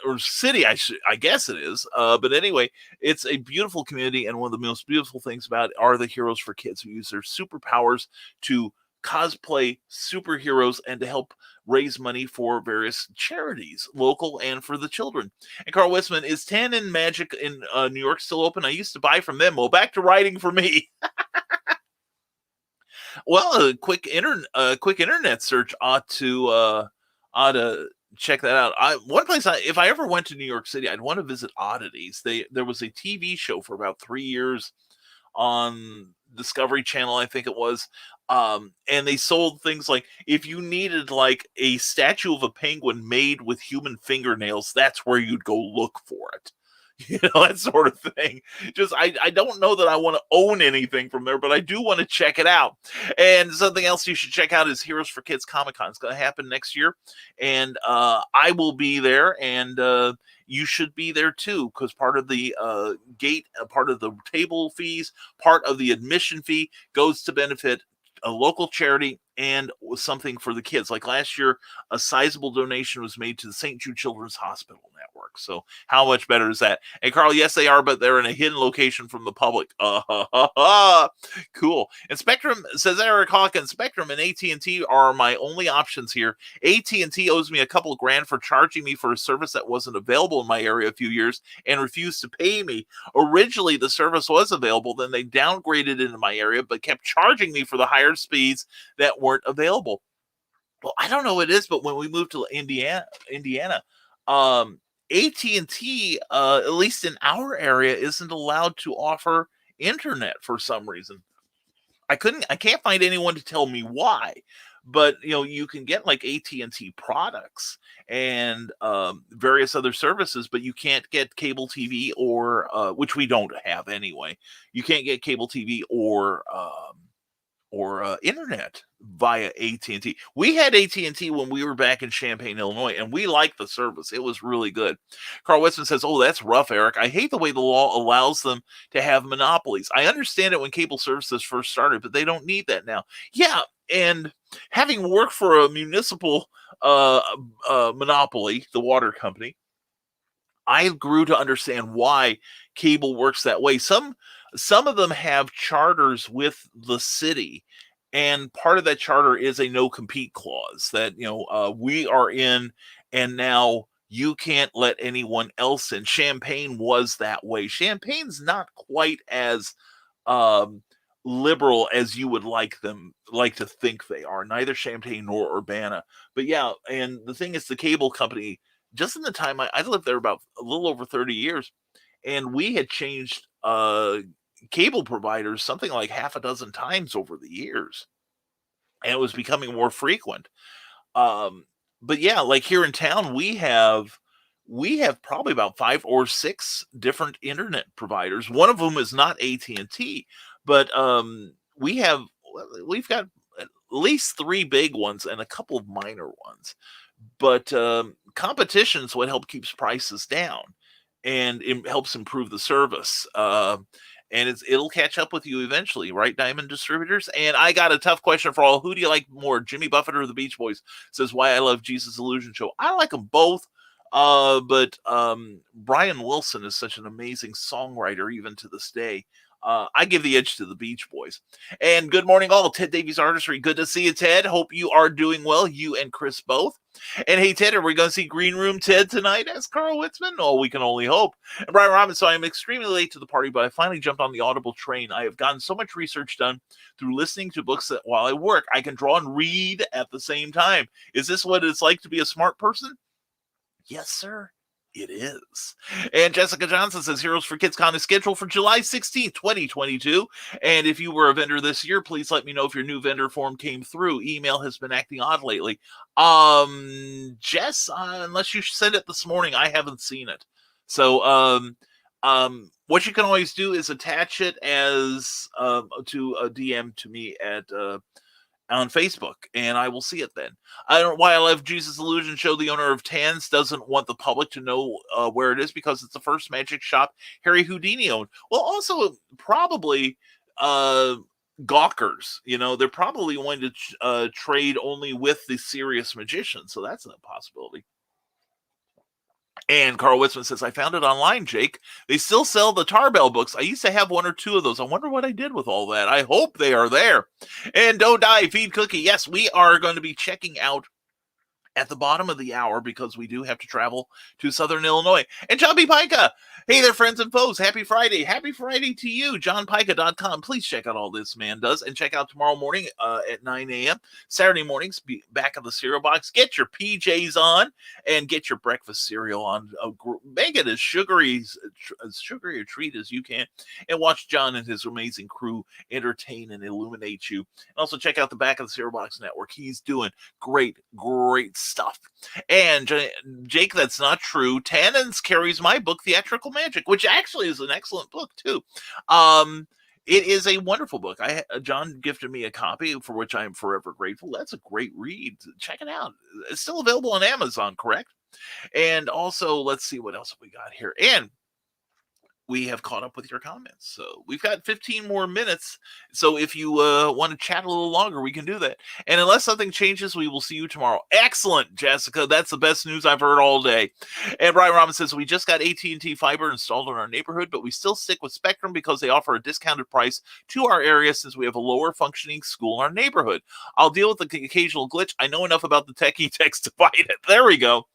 or city, I guess it is. But anyway, it's a beautiful community, and one of the most beautiful things about it are the Heroes for Kids who use their superpowers to cosplay superheroes and to help raise money for various charities, local and for the children. And Carl Westman, is 10 and Magic in New York still open? I used to buy from them. Well, back to writing for me. Well, a quick internet search ought to check that out. One place, if I ever went to New York City, I'd want to visit Oddities. There was a TV show for about 3 years on Discovery Channel, I think it was. And they sold things like, if you needed like a statue of a penguin made with human fingernails, that's where you'd go look for it. That sort of thing. Just I don't know that I want to own anything from there, but I do want to check it out. And something else you should check out is Heroes for Kids Comic Con. It's going to happen next year, and I will be there, and you should be there too, because part of the gate, part of the table fees, part of the admission fee goes to benefit a local charity and something for the kids. Like last year, a sizable donation was made to the St. Jude Children's Hospital Network. So how much better is that? And Carl, yes, they are, but they're in a hidden location from the public. Cool. And Spectrum, says Eric Hawkins, Spectrum and AT&T are my only options here. AT&T owes me a couple of grand for charging me for a service that wasn't available in my area a few years and refused to pay me. Originally, the service was available. Then they downgraded it in my area, but kept charging me for the higher speeds that weren't available. Well, I don't know what it is, but when we moved to Indiana, AT&T, at least in our area, isn't allowed to offer internet for some reason. I can't find anyone to tell me why, but you can get like AT&T products and various other services, but you can't get cable TV or which we don't have anyway. You can't get cable TV or internet via AT&T. We had AT&T when we were back in Champaign, Illinois, and we liked the service. It was really good. Carl Westman says, oh, that's rough, Eric. I hate the way the law allows them to have monopolies. I understand it when cable services first started, but they don't need that now. Yeah, and having worked for a municipal monopoly, the water company, I grew to understand why cable works that way. Some of them have charters with the city, and part of that charter is a no compete clause that we are in, and now you can't let anyone else in. Champaign was that way. Champaign's not quite as liberal as you would like to think they are. Neither Champaign nor Urbana. But yeah, and the thing is, the cable company, just in the time I lived there about a little over 30 years, and we had changed cable providers something like half a dozen times over the years, and it was becoming more frequent. But yeah, like here in town, we have probably about 5 or 6 different internet providers. One of them is not AT&T, but we've got at least 3 big ones and a couple of minor ones. But competition is what keeps prices down, and it helps improve the service. And it'll catch up with you eventually, right, Diamond Distributors? And I got a tough question for all. Who do you like more, Jimmy Buffett or the Beach Boys? Says why I love Jesus Illusion Show. I like them both, but Brian Wilson is such an amazing songwriter, even to this day. I give the edge to the Beach Boys. And good morning, all. Ted Davies Artistry. Good to see you, Ted. Hope you are doing well, you and Chris both. And hey, Ted, are we going to see Green Room Ted tonight? Asked Carl Witzman. Oh, we can only hope. And Brian Robinson, so I'm extremely late to the party, but I finally jumped on the Audible train. I have gotten so much research done through listening to books that while I work, I can draw and read at the same time. Is this what it's like to be a smart person? Yes, sir. It is. And Jessica Johnson says Heroes for Kids Con is scheduled for July 16th, 2022. And if you were a vendor this year, please let me know if your new vendor form came through. Email has been acting odd lately. Jess, unless you sent it this morning, I haven't seen it. So, what you can always do is attach it as to a DM to me at on Facebook, and I will see it then. I don't know why I love Jesus Illusion Show. The owner of Tans doesn't want the public to know where it is because it's the first magic shop Harry Houdini owned. Well, also probably gawkers. They're probably going to trade only with the serious magicians, so that's a possibility. And Carl Witzman says, I found it online, Jake. They still sell the Tarbell books. I used to have 1 or 2 of those. I wonder what I did with all that. I hope they are there. And Don't Die, Feed Cookie. Yes, we are going to be checking out at the bottom of the hour because we do have to travel to Southern Illinois. And John B. Pica. Hey there, friends and foes. Happy Friday. Happy Friday to you. JohnPica.com. Please check out all this man does. And check out tomorrow morning at 9 a.m. Saturday mornings, be back of the cereal box. Get your PJs on and get your breakfast cereal on. Make it as sugary a treat as you can. And watch John and his amazing crew entertain and illuminate you. And also check out the back of the cereal box network. He's doing great stuff. And Jake, that's not true. Tannins carries my book, Theatrical Magic, which actually is an excellent book too. It is a wonderful book. John gifted me a copy, for which I am forever grateful. That's a great read. Check it out. It's still available on Amazon, correct? And also, let's see what else we got here. And we have caught up with your comments. So we've got 15 more minutes. So if you want to chat a little longer, we can do that. And unless something changes, we will see you tomorrow. Excellent, Jessica. That's the best news I've heard all day. And Brian Robin says, we just got AT&T fiber installed in our neighborhood, but we still stick with Spectrum because they offer a discounted price to our area since we have a lower functioning school in our neighborhood. I'll deal with the occasional glitch. I know enough about the techie text to fight it. There we go.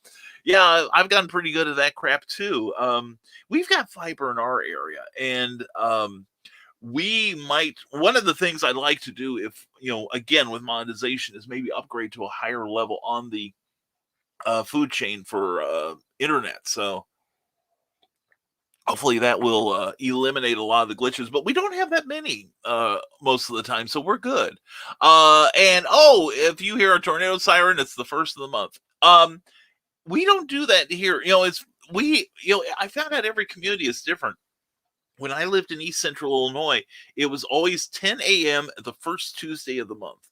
Yeah, I've gotten pretty good at that crap too. We've got fiber in our area, and one of the things I'd like to do, if, again, with monetization, is maybe upgrade to a higher level on the food chain for internet. So hopefully that will eliminate a lot of the glitches, but we don't have that many most of the time, so we're good. And if you hear a tornado siren, it's the first of the month. We don't do that here. I found out every community is different. When I lived in East Central Illinois, it was always 10 a.m. the first Tuesday of the month.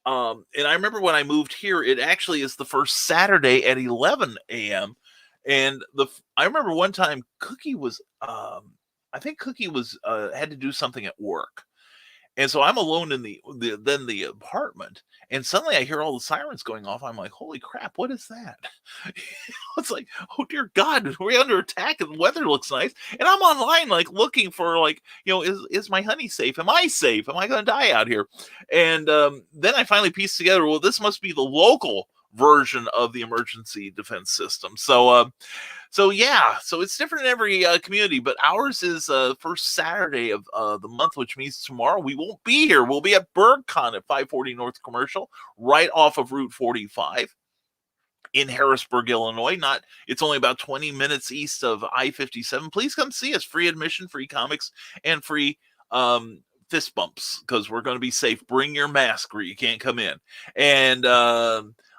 And I remember when I moved here, it actually is the first Saturday at 11 a.m. And I remember one time Cookie was, had to do something at work. And so I'm alone in the apartment, and suddenly I hear all the sirens going off. I'm like, holy crap, what is that? It's like, oh dear God, we're under attack and the weather looks nice. And I'm online like looking for is my honey safe? Am I safe? Am I going to die out here? And then I finally pieced together, well, this must be the local version of the emergency defense system. So it's different in every community, but ours is first Saturday of the month, which means tomorrow we won't be here. We'll be at Burg Con at 540 North Commercial, right off of Route 45 in Harrisburg, Illinois. It's only about 20 minutes east of I-57. Please come see us. Free admission, free comics, and free fist bumps, because we're going to be safe. Bring your mask or you can't come in. And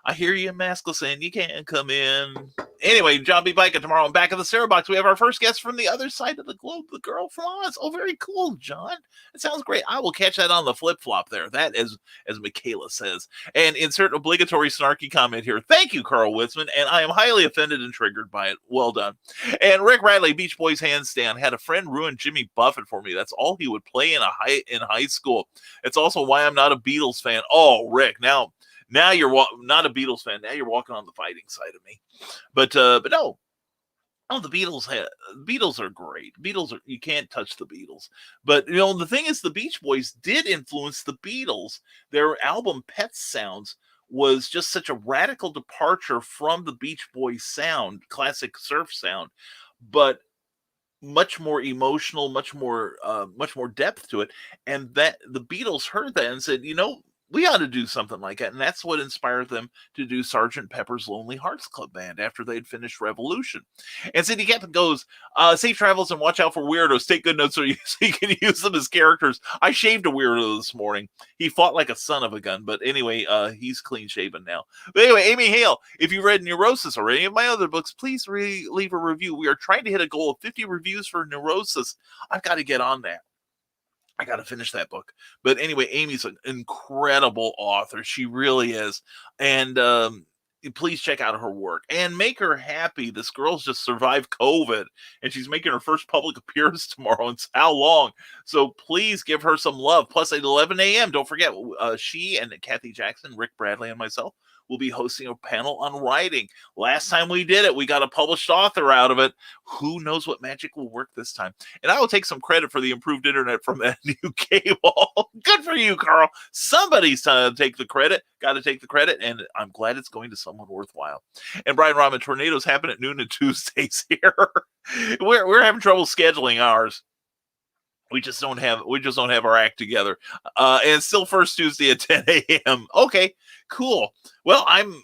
I hear you maskless saying you can't come in. Anyway, John B. Biker tomorrow. And back of the Sarah Box, we have our first guest from the other side of the globe, the girl from Oz. Oh, very cool, John. It sounds great. I will catch that on the flip-flop there. That is, as Michaela says. And insert obligatory snarky comment here. Thank you, Carl Witzman. And I am highly offended and triggered by it. Well done. And Rick Radley, Beach Boys hands down, had a friend ruin Jimmy Buffett for me. That's all he would play in high school. It's also why I'm not a Beatles fan. Oh, Rick, now you're not a Beatles fan. Now you're walking on the fighting side of me. But no. Oh, the Beatles are great. You can't touch the Beatles. But the thing is, the Beach Boys did influence the Beatles. Their album Pet Sounds was just such a radical departure from the Beach Boys sound, classic surf sound, but much more emotional, much more depth to it. And that the Beatles heard that and said, we ought to do something like that. And that's what inspired them to do Sgt. Pepper's Lonely Hearts Club Band after they'd finished Revolution. And Cindy Captain goes, safe travels and watch out for weirdos. Take good notes so you can use them as characters. I shaved a weirdo this morning. He fought like a son of a gun. But anyway, he's clean shaven now. But anyway, Amy Hale, if you read Neurosis or any of my other books, please leave a review. We are trying to hit a goal of 50 reviews for Neurosis. I've got to get on that. I got to finish that book. But anyway, Amy's an incredible author. She really is. And please check out her work and make her happy. This girl's just survived COVID and she's making her first public appearance tomorrow. And how long? So please give her some love. Plus at 11 a.m., don't forget, she and Kathy Jackson, Rick Bradley, and myself will be hosting a panel on writing. Last time we did it, we got a published author out of it. Who knows what magic will work this time? And I will take some credit for the improved internet from that new cable. Good for you, Carl. Somebody's to take the credit. Got to take the credit, and I'm glad it's going to someone worthwhile. And Brian Rahman, tornadoes happen at noon and Tuesdays here. We're having trouble scheduling ours. We just don't have our act together. And it's still first Tuesday at 10 a.m. Okay, cool. Well, I'm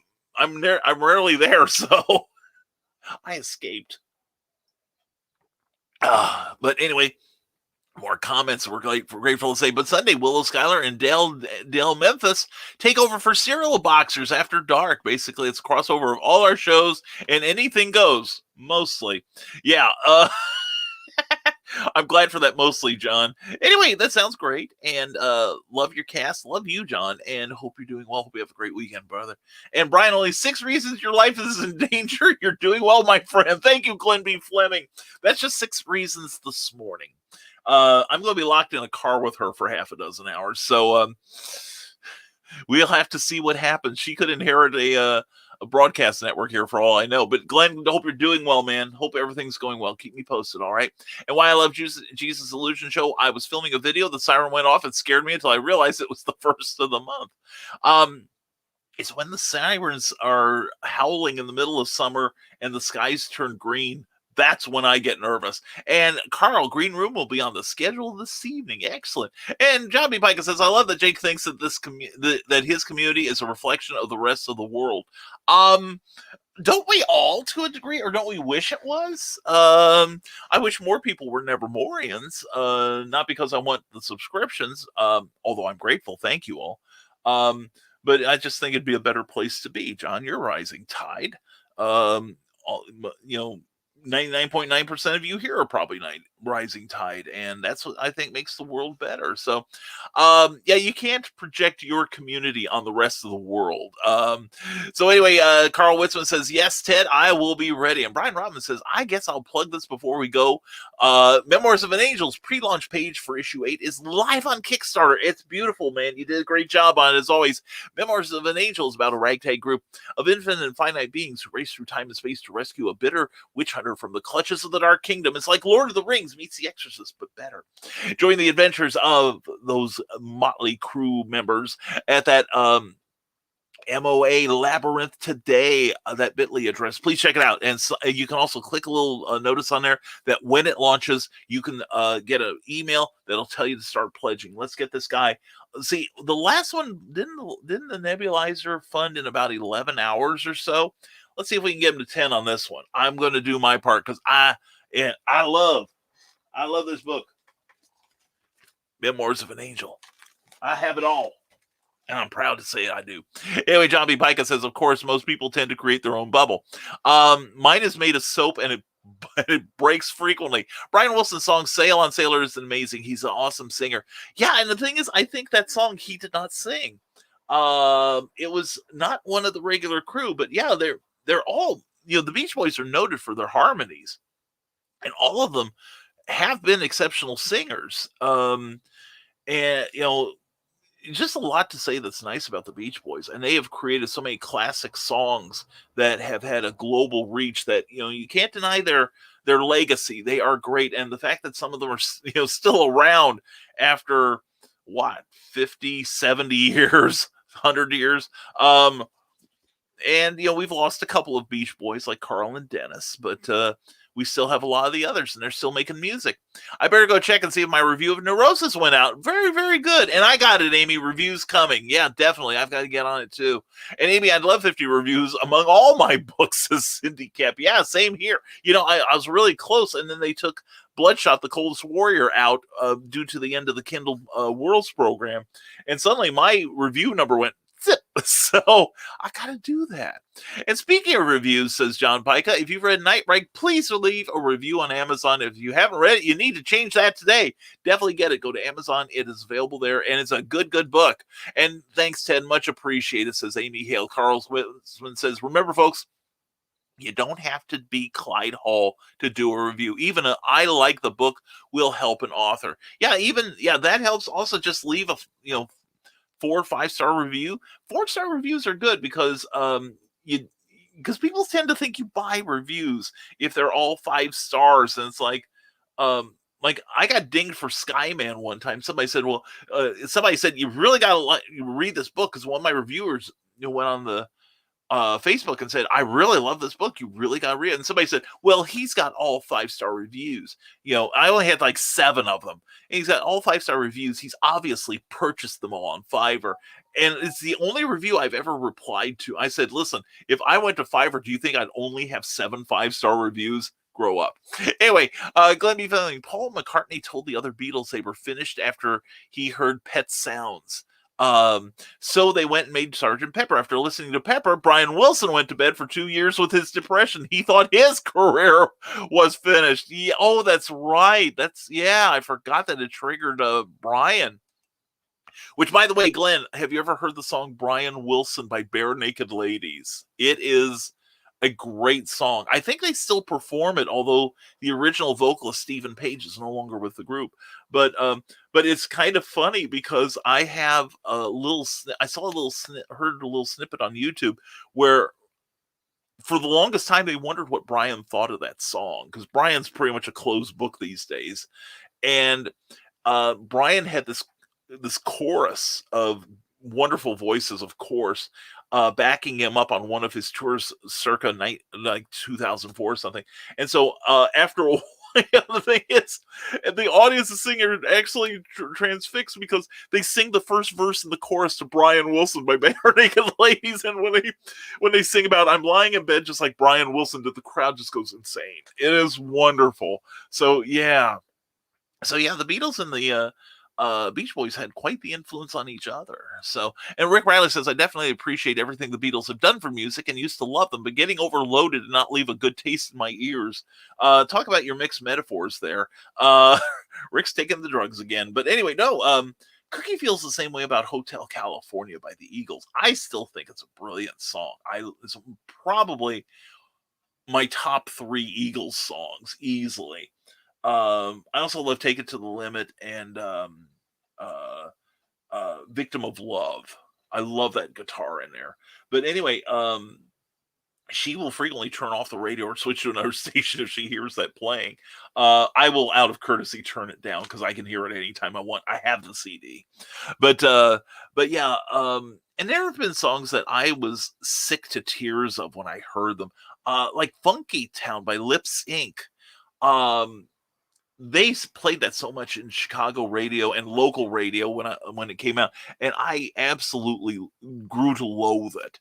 rarely there, so I escaped. But anyway, More comments. We're grateful to say, but Sunday, Willow Schuyler and Dale Memphis take over for Serial Boxers After Dark. Basically, it's a crossover of all our shows and anything goes, mostly. Yeah, I'm glad for that mostly, John. Anyway, that sounds great. And love your cast. Love you, John. And hope you're doing well. Hope you have a great weekend, brother. And Brian, only 6 reasons your life is in danger. You're doing well, my friend. Thank you, Glenn B. Fleming. That's just 6 reasons this morning. I'm going to be locked in a car with her for half a dozen hours. So we'll have to see what happens. She could inherit a broadcast network here for all I know. But Glenn, hope you're doing well, man. Hope everything's going well. Keep me posted, all right? And why I love Jesus Illusion Show, I was filming a video. The siren went off. It scared me until I realized it was the first of the month. It's when the sirens are howling in the middle of summer and the skies turn green. That's when I get nervous. And Carl, Green Room will be on the schedule this evening. Excellent. And John B. Pica says, I love that Jake thinks that that his community is a reflection of the rest of the world. Don't we all to a degree, or don't we wish it was? I wish more people were Nevermorians, not because I want the subscriptions, although I'm grateful. Thank you all. But I just think it'd be a better place to be. John, you're rising tide. 99.9% of you here are probably rising tide, and that's what I think makes the world better. So you can't project your community on the rest of the world. So anyway, Carl Witzman says, yes, Ted, I will be ready. And Brian Robin says, I guess I'll plug this before we go. Memoirs of an Angel's pre-launch page for issue 8 is live on Kickstarter. It's beautiful, man. You did a great job on it, as always. Memoirs of an Angel is about a ragtag group of infinite and finite beings who race through time and space to rescue a bitter witch hunter from the clutches of the Dark Kingdom. It's like Lord of the Rings meets The Exorcist, but better. Join the adventures of those motley crew members at that MOA Labyrinth today, that bit.ly address. Please check it out. And so, you can also click a little notice on there that when it launches, you can get an email that'll tell you to start pledging. Let's get this guy. See, the last one, didn't the nebulizer fund in about 11 hours or so? Let's see if we can get him to 10 on this one. I'm going to do my part because I love this book. Memoirs of an Angel. I have it all. And I'm proud to say I do. Anyway, John B. Pica says, of course, most people tend to create their own bubble. Mine is made of soap and it breaks frequently. Brian Wilson's song Sail on Sailor is amazing. He's an awesome singer. Yeah, and the thing is, I think that song he did not sing. It was not one of the regular crew, but yeah, they're all, the Beach Boys are noted for their harmonies. And all of them have been exceptional singers. And, just a lot to say that's nice about the Beach Boys. And they have created so many classic songs that have had a global reach that, you can't deny their legacy. They are great. And the fact that some of them are, still around after 50, 70 years, 100 years. And, we've lost a couple of Beach Boys like Carl and Dennis, but, we still have a lot of the others, and they're still making music. I better go check and see if my review of Neurosis went out. Very, very good. And I got it, Amy. Reviews coming. Yeah, definitely. I've got to get on it, too. And, Amy, I'd love 50 reviews among all my books, says Cindy Cap. Yeah, same here. I was really close, and then they took Bloodshot, the Coldest Warrior, out due to the end of the Kindle Worlds program. And suddenly my review number went zip. So I gotta do that. And speaking of reviews, says John Pica, if you've read Nightrike, please leave a review on Amazon. If you haven't read it, you need to change that today. Definitely get it. Go to Amazon. It is available there, and it's a good book. And thanks, Ted. Much appreciated, says Amy Hale. Carl Whitman says, remember, folks, you don't have to be Clyde Hall to do a review. Even I like the book will help an author. That helps. Also, just leave a 4 or 5-star review. 4-star reviews are good because because people tend to think you buy reviews if they're all 5 stars, and it's like I got dinged for Skyman one time. Somebody said, you really got to read this book, because one of my reviewers went on the Facebook and said, I really love this book. You really got to read it. And somebody said, well, he's got all 5-star reviews. I only had like 7 of them. And he's got all 5-star reviews. He's obviously purchased them all on Fiverr. And it's the only review I've ever replied to. I said, listen, if I went to Fiverr, do you think I'd only have 7 5-star reviews? grow up. Anyway, Glenn B. Fleming, Paul McCartney told the other Beatles they were finished after he heard Pet Sounds. So they went and made Sgt. Pepper. After listening to Pepper, Brian Wilson went to bed for 2 years with his depression. He thought his career was finished. Yeah, oh, that's right. I forgot that it triggered Brian. Which, by the way, Glenn, have you ever heard the song Brian Wilson by Bare Naked Ladies? It is a great song. I think they still perform it, although the original vocalist Stephen Page is no longer with the group. But it's kind of funny because I have heard a little snippet on YouTube where for the longest time they wondered what Brian thought of that song, because Brian's pretty much a closed book these days. And Brian had this chorus of wonderful voices, of course, backing him up on one of his tours circa 2004 or something. And so after a while, the thing is, the audience is singing actually transfixed because they sing the first verse in the chorus to Brian Wilson by Bare Naked Ladies, and when they sing about I'm lying in bed just like Brian Wilson did, the crowd just goes insane. It is wonderful. So yeah, the Beatles and the Beach Boys had quite the influence on each other. So, and Rick Riley says, I definitely appreciate everything the Beatles have done for music and used to love them, but getting overloaded did not leave a good taste in my ears. Talk about your mixed metaphors there. Rick's taking the drugs again. But anyway, no, Cookie feels the same way about Hotel California by the Eagles. I still think it's a brilliant song. It's probably my top 3 Eagles songs, easily. I also love Take It to the Limit and Victim of Love. I love that guitar in there. But anyway, she will frequently turn off the radio or switch to another station if she hears that playing. I will, out of courtesy, turn it down because I can hear it anytime I want. I have the CD. But yeah, and there have been songs that I was sick to tears of when I heard them. Like Funky Town by Lips Inc. They played that so much in Chicago radio and local radio when it came out, and I absolutely grew to loathe it.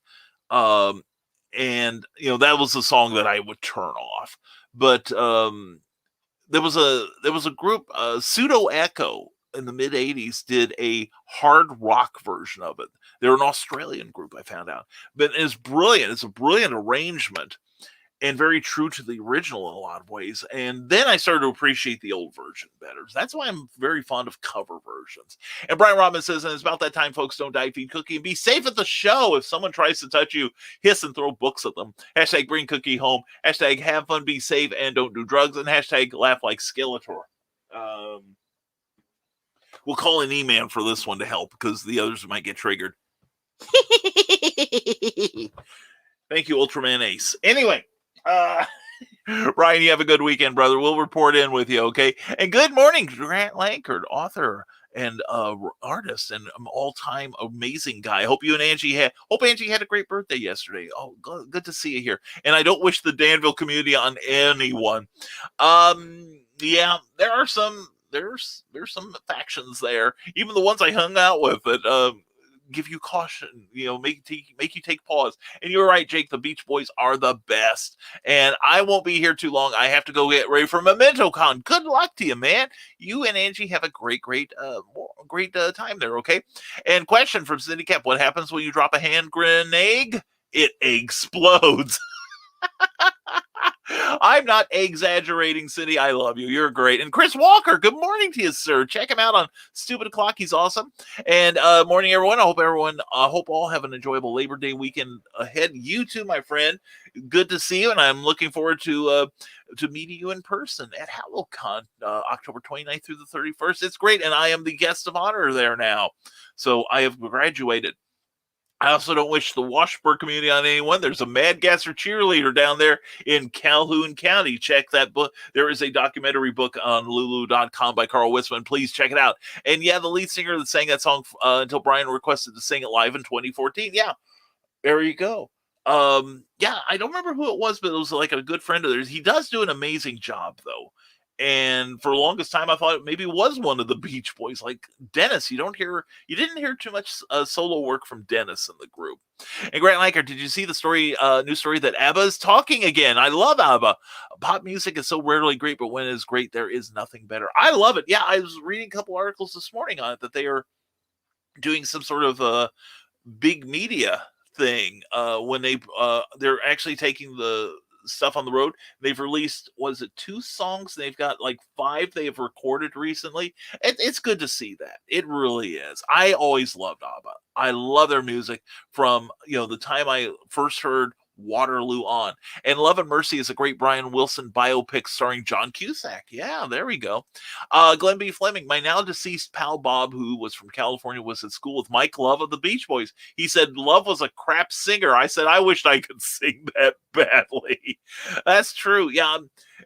And that was the song that I would turn off. But there was a group, Pseudo Echo, in the mid '80s did a hard rock version of it. They're an Australian group, I found out, but it's brilliant. It's a brilliant arrangement. And very true to the original in a lot of ways. And then I started to appreciate the old version better. That's why I'm very fond of cover versions. And Brian Robin says, and it's about that time, folks, don't die, feed Cookie, and be safe at the show. If someone tries to touch you, hiss and throw books at them. Hashtag bring Cookie home. Hashtag have fun, be safe, and don't do drugs. And hashtag laugh like Skeletor. We'll call an E-Man for this one to help because the others might get triggered. Thank you, Ultraman Ace. Anyway. Ryan, you have a good weekend, brother. We'll report in with you, okay? And good morning, Grant Lankard, author and artist and all-time amazing guy. Hope Angie had a great birthday yesterday. Oh, good to see you here. And I don't wish the Danville community on anyone. Yeah, there's some factions there. Even the ones I hung out with that give you caution, make you take pause. And you're right, Jake, the Beach Boys are the best. And I won't be here too long. I have to go get ready for Memento Con. Good luck to you, man. You and Angie have a great time there, okay? And question from Cindy Cap, what happens when you drop a hand grenade? It explodes. I'm not exaggerating, Cindy. I love you. You're great. And Chris Walker, good morning to you, sir. Check him out on Stupid O'Clock. He's awesome. And morning, everyone. I hope all have an enjoyable Labor Day weekend ahead. You too, my friend. Good to see you, and I'm looking forward to meeting you in person at HallowCon, October 29th through the 31st. It's great, and I am the guest of honor there now. So I have graduated. I also don't wish the Washburn community on anyone. There's a Mad Gasser cheerleader down there in Calhoun County. Check that book. There is a documentary book on lulu.com by Carl Witzman. Please check it out. And yeah, the lead singer that sang that song until Brian requested to sing it live in 2014. Yeah, there you go. Yeah, I don't remember who it was, but it was like a good friend of theirs. He does do an amazing job, though. And for the longest time, I thought it maybe was one of the Beach Boys, like Dennis. You didn't hear too much solo work from Dennis in the group. And Grant Lanker, did you see the story, news story that ABBA is talking again? I love ABBA. Pop music is so rarely great, but when it is great, there is nothing better. I love it. Yeah, I was reading a couple articles this morning on it that they are doing some sort of big media thing when they're actually taking the stuff on the road. They've released, was it 2 songs? They've got like 5 they have recorded recently. It's good to see that. It really is. I always loved ABBA. I love their music from the time I first heard Waterloo on. And Love and Mercy is a great Brian Wilson biopic starring John Cusack. Yeah, there we go. Glenn B. Fleming, my now deceased pal Bob, who was from California, was at school with Mike Love of the Beach Boys. He said Love was a crap singer. I said I wished I could sing that badly. That's true. Yeah.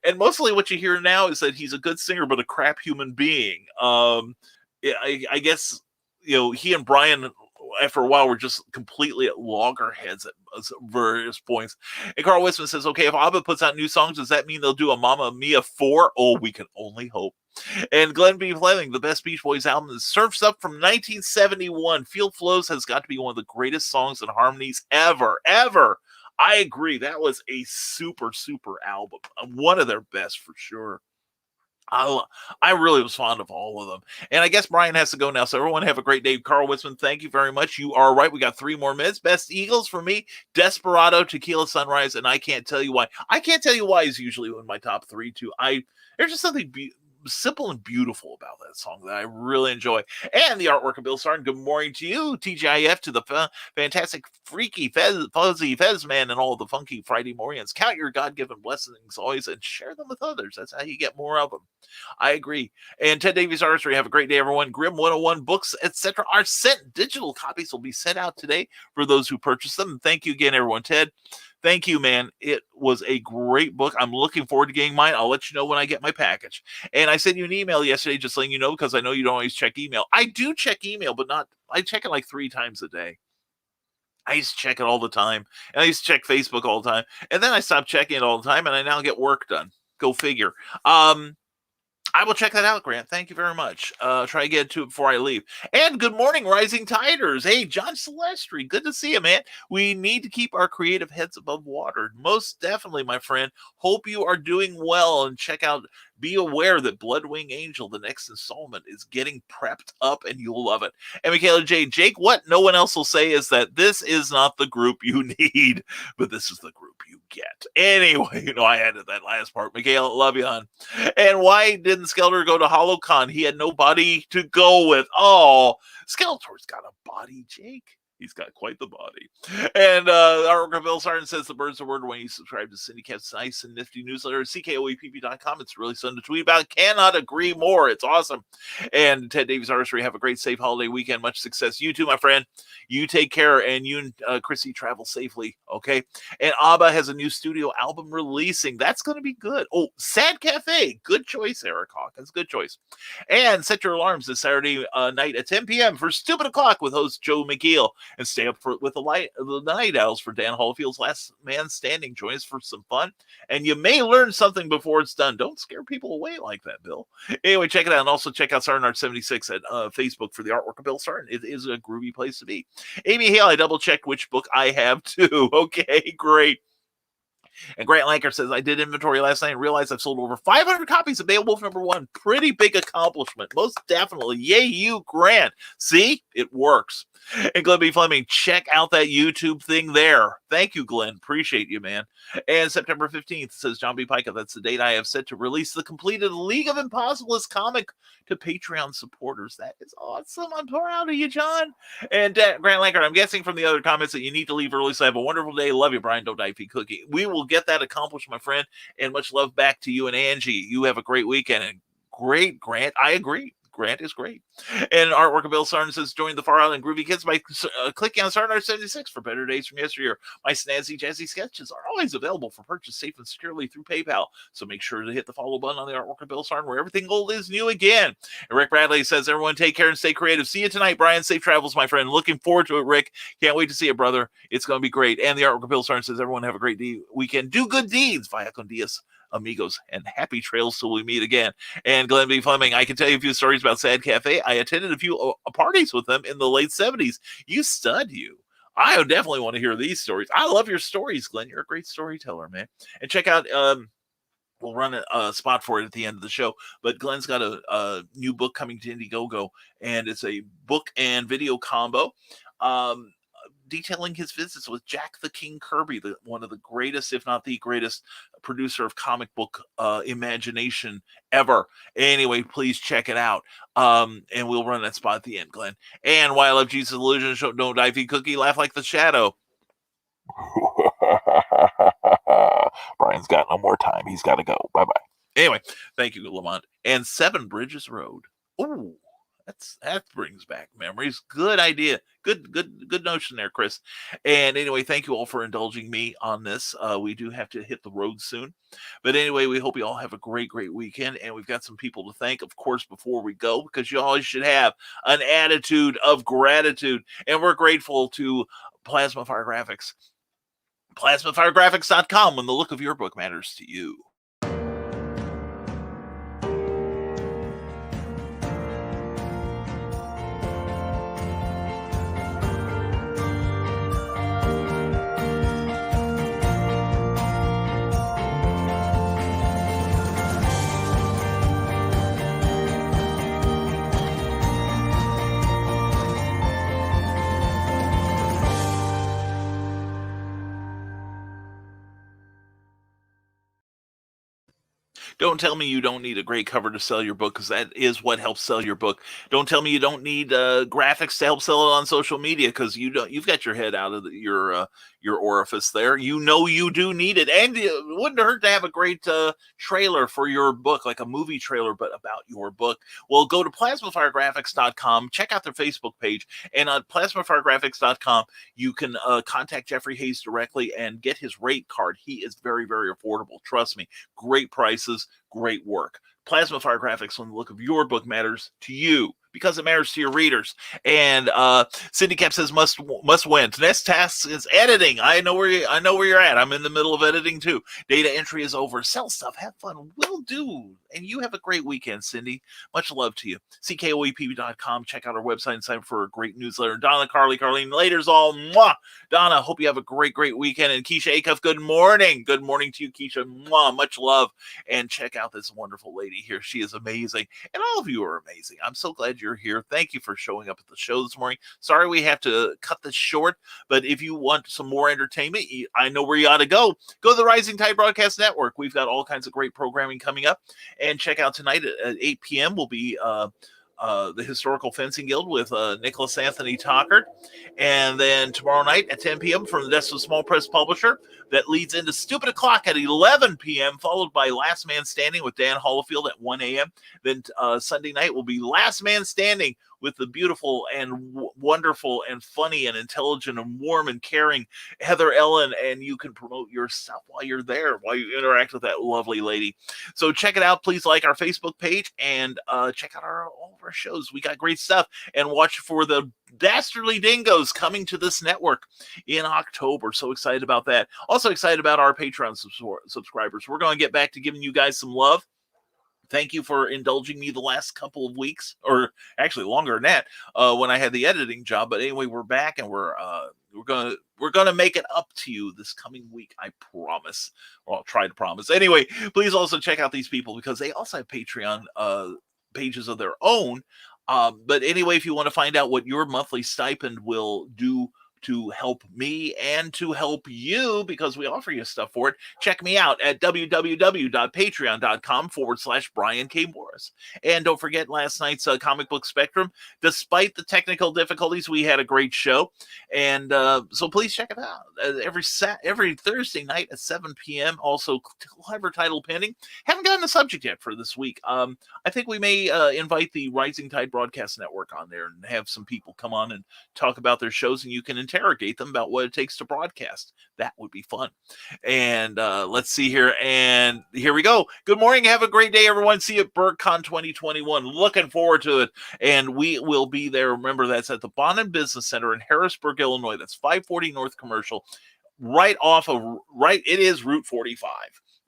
And mostly what you hear now is that he's a good singer, but a crap human being. Yeah, I guess, he and Brian, after a while, we're just completely at loggerheads at various points. And Carl Wisman says, okay, if ABBA puts out new songs, does that mean they'll do a Mamma Mia 4? Oh, we can only hope. And Glenn B. Fleming, the best Beach Boys album is Surf's Up from 1971. Field Flows has got to be one of the greatest songs and harmonies ever. I agree. That was a super, super album. One of their best for sure. I really was fond of all of them. And I guess Brian has to go now. So everyone have a great day. Carl Wisman, thank you very much. You are right. We got 3 more minutes. Best Eagles for me, Desperado, Tequila Sunrise, and I Can't Tell You Why. I Can't Tell You Why is usually in my top 3 too. There's just something simple and beautiful about that song that I really enjoy. And the artwork of Bill Sarn. Good morning to you, TGIF, to the fantastic, freaky, fuzzy Fez man, and all the funky Friday Morians. Count your God-given blessings always and share them with others. That's how you get more of them. I agree. And Ted Davies Artistry, have a great day, everyone. Grim 101 books, etc. are sent. Digital copies will be sent out today for those who purchase them. And thank you again, everyone. Ted, thank you, man. It was a great book. I'm looking forward to getting mine. I'll let you know when I get my package. And I sent you an email yesterday just letting you know, because I know you don't always check email. I do check email, but I check it like 3 times a day. I used to check it all the time. And I used to check Facebook all the time. And then I stopped checking it all the time, and I now get work done. Go figure. I will check that out, Grant. Thank you very much. Try to get to it before I leave. And good morning, Rising Tiders. Hey, John Celestri. Good to see you, man. We need to keep our creative heads above water. Most definitely, my friend. Hope you are doing well, and be aware that Bloodwing Angel, the next installment, is getting prepped up, and you'll love it. And Michaela J. Jake, what no one else will say is that this is not the group you need, but this is the group you get. Anyway, I added that last part. Michaela, love you, hon. And why didn't Skeletor go to HoloCon? He had nobody to go with. Oh, Skeletor's got a body, Jake. He's got quite the body. And our Bill Sarn says the birds are word when you subscribe to Syndicat's nice and nifty newsletter, CKOEPP.com. It's really something to tweet about. Cannot agree more. It's awesome. And Ted Davies Artistry, have a great, safe holiday weekend. Much success. You too, my friend. You take care, and you and Chrissy travel safely, okay? And ABBA has a new studio album releasing. That's going to be good. Oh, Sad Cafe. Good choice, Eric Hawkins. Good choice. And set your alarms this Saturday night at 10 p.m. for Stupid O'Clock with host Joe McGill. And stay up with the Night Owls for Dan Hollifield's Last Man Standing. Join us for some fun. And you may learn something before it's done. Don't scare people away like that, Bill. Anyway, check it out. And also check out Sarn Art 76 at Facebook for the artwork of Bill Sarn. It is a groovy place to be. Amy Hale, I double-checked which book I have too. Okay, great. And Grant Lanker says, I did inventory last night and realized I've sold over 500 copies of Beowulf #1. Pretty big accomplishment. Most definitely. Yay, you, Grant. See? It works. And Glenn B. Fleming, check out that YouTube thing there. Thank you, Glenn. Appreciate you, man. And September 15th, says John B. Pica, that's the date I have set to release the completed League of Impossibles comic to Patreon supporters. That is awesome. I'm proud of you, John. And Grant Lankard, I'm guessing from the other comments that you need to leave early, so have a wonderful day. Love you, Brian. Don't die, feed cookie. We will get that accomplished, my friend, and much love back to you and Angie. You have a great weekend. And great, Grant. I agree. Grant is great. And artwork of Bill Sarn says, join the Far Out and Groovy Kids by clicking on Sarn 76 for better days from yesteryear. My snazzy, jazzy sketches are always available for purchase safe and securely through PayPal. So make sure to hit the follow button on the artwork of Bill Sarn, where everything old is new again. And Rick Bradley says, everyone take care and stay creative. See you tonight, Brian. Safe travels, my friend. Looking forward to it, Rick. Can't wait to see you, brother. It's going to be great. And the artwork of Bill Sarn says, everyone have a great weekend. Do good deeds. Via con dias, amigos, and happy trails till we meet again. And Glenn B. Fleming, I can tell you a few stories about Sad Cafe. I attended a few parties with them in the late 70s. You stud, you. I definitely want to hear these stories. I love your stories, Glenn. You're a great storyteller, man. And check out, we'll run a spot for it at the end of the show, but Glenn's got a new book coming to Indiegogo, and it's a book and video combo. Detailing his visits with Jack the King Kirby, one of the greatest, if not the greatest, producer of comic book imagination ever. Anyway, please check it out. And we'll run that spot at the end, Glenn. And Why I Love Jesus Illusion, show Don't Die Feed Cookie, Laugh Like the Shadow. Brian's got no more time. He's got to go. Bye-bye. Anyway, thank you, Lamont. And Seven Bridges Road. Ooh. That brings back memories. Good idea. Good notion there, Chris. And anyway, thank you all for indulging me on this. We do have to hit the road soon. But anyway, we hope you all have a great weekend. And we've got some people to thank, of course, before we go, because you always should have an attitude of gratitude. And we're grateful to Plasma Fire Graphics. PlasmaFireGraphics.com, when the look of your book matters to you. Don't tell me you don't need a great cover to sell your book, because that is what helps sell your book. Don't tell me you don't need graphics to help sell it on social media, because you've got your head out of your orifice there. You know you do need it, and it wouldn't hurt to have a great trailer for your book, like a movie trailer, but about your book. Well, go to PlasmaFireGraphics.com, check out their Facebook page, and on PlasmaFireGraphics.com, you can contact Jeffrey Hayes directly and get his rate card. He is very, very affordable. Trust me. Great prices, great work. Plasma Fire Graphics, when the look of your book matters to you, because it matters to your readers. And Cindy Cap says must win. Next task is editing. I know where you're at. I'm in the middle of editing too. Data entry is over. Sell stuff. Have fun. Will do. And you have a great weekend, Cindy. Much love to you. CKOEP.com. Check out our website and sign up for a great newsletter. Donna, Carlene, laters all. Mwah. Donna, hope you have a great weekend. And Keisha Acuff, good morning. Good morning to you, Keisha. Mwah. Much love. And check out this wonderful lady here. She is amazing. And all of you are amazing. I'm so glad you're here. Thank you for showing up at the show this morning. Sorry we have to cut this short, but if you want some more entertainment, I know where you ought to go. Go to the Rising Tide Broadcast Network. We've got all kinds of great programming coming up. And check out tonight at 8 p.m. will be the Historical Fencing Guild with Nicholas Anthony Tockert. And then tomorrow night at 10 p.m. from the Desk of Small Press Publisher, that leads into Stupid O'Clock at 11 p.m., followed by Last Man Standing with Dan Holofield at 1 a.m. Then Sunday night will be Last Man Standing with the beautiful and wonderful and funny and intelligent and warm and caring Heather Ellen, and you can promote yourself while you're there, while you interact with that lovely lady. So check it out. Please like our Facebook page and check out all of our shows. We got great stuff. And watch for the Dastardly Dingoes coming to this network in October. So excited about that. Also excited about our Patreon subscribers. We're going to get back to giving you guys some love. Thank you for indulging me the last couple of weeks, or actually longer than that, when I had the editing job. But anyway, we're back, and we're gonna make it up to you this coming week. I promise, or I'll try to promise. Anyway, please also check out these people, because they also have Patreon pages of their own. But anyway, if you want to find out what your monthly stipend will do to help me and to help you, because we offer you stuff for it, check me out at www.patreon.com/Brian K. Morris. for us. And don't forget last night's Comic Book Spectrum. Despite the technical difficulties, we had a great show. And so please check it out. Every Thursday night at 7 p.m. Also, clever title pending. Haven't gotten the subject yet for this week. I think we may invite the Rising Tide Broadcast Network on there and have some people come on and talk about their shows, and you can interrogate them about what it takes to broadcast. That would be fun. And let's see here. And here we go. Good morning. Have a great day, everyone. See you at Burg Con 2021. Looking forward to it. And we will be there. Remember, that's at the Bonham Business Center in Harrisburg, Illinois. That's 540 North Commercial. It is Route 45.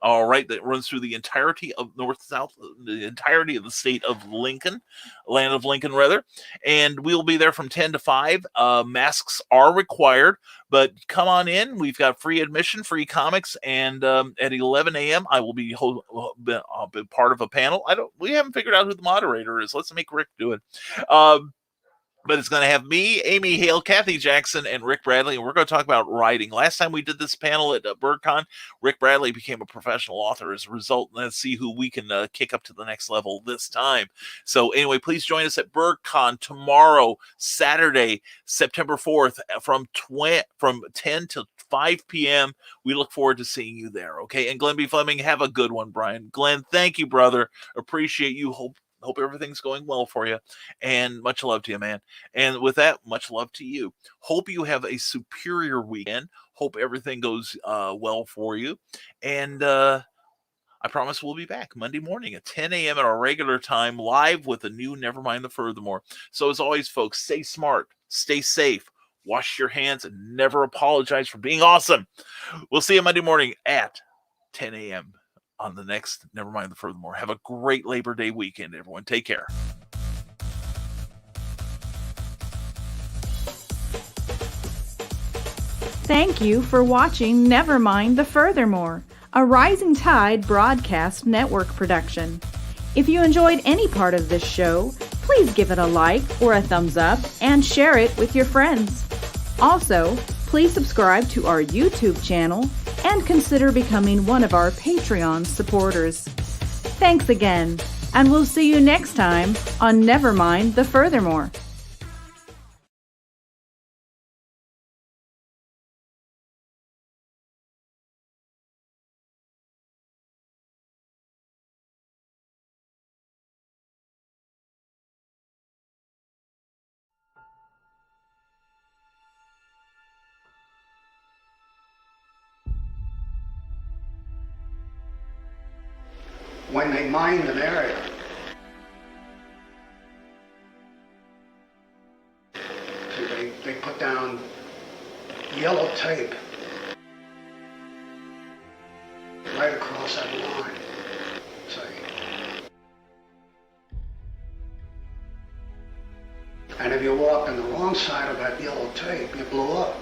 All right, that runs through the entirety of north-south, the entirety of the state of Lincoln, land of Lincoln, rather. And we'll be there from 10 to 5. Masks are required, but come on in. We've got free admission, free comics, and at 11 a.m. I will be part of a panel. We haven't figured out who the moderator is. Let's make Rick do it. But it's going to have me, Amy Hale, Kathy Jackson, and Rick Bradley, and we're going to talk about writing. Last time we did this panel at Burg Con, Rick Bradley became a professional author as a result. Let's see who we can kick up to the next level this time. So anyway, please join us at Burg Con tomorrow, Saturday, September 4th, from 10 to 5 p.m. We look forward to seeing you there, okay? And Glenn B. Fleming, have a good one, Brian. Glenn, thank you, brother. Appreciate you. Hope everything's going well for you, and much love to you, man. And with that, much love to you. Hope you have a superior weekend. Hope everything goes well for you. And I promise we'll be back Monday morning at 10 a.m. at our regular time, live with a new Nevermind the Furthermore. So as always, folks, stay smart, stay safe, wash your hands, and never apologize for being awesome. We'll see you Monday morning at 10 a.m. on the next Nevermind the Furthermore. Have a great Labor Day weekend, everyone. Take care. Thank you for watching Nevermind the Furthermore, a Rising Tide Broadcast Network production. If you enjoyed any part of this show, please give it a like or a thumbs up and share it with your friends. Also, please subscribe to our YouTube channel and consider becoming one of our Patreon supporters. Thanks again, and we'll see you next time on Nevermind the Furthermore. When they mined an area, they put down yellow tape right across that line, see. And if you walked on the wrong side of that yellow tape, you blew up.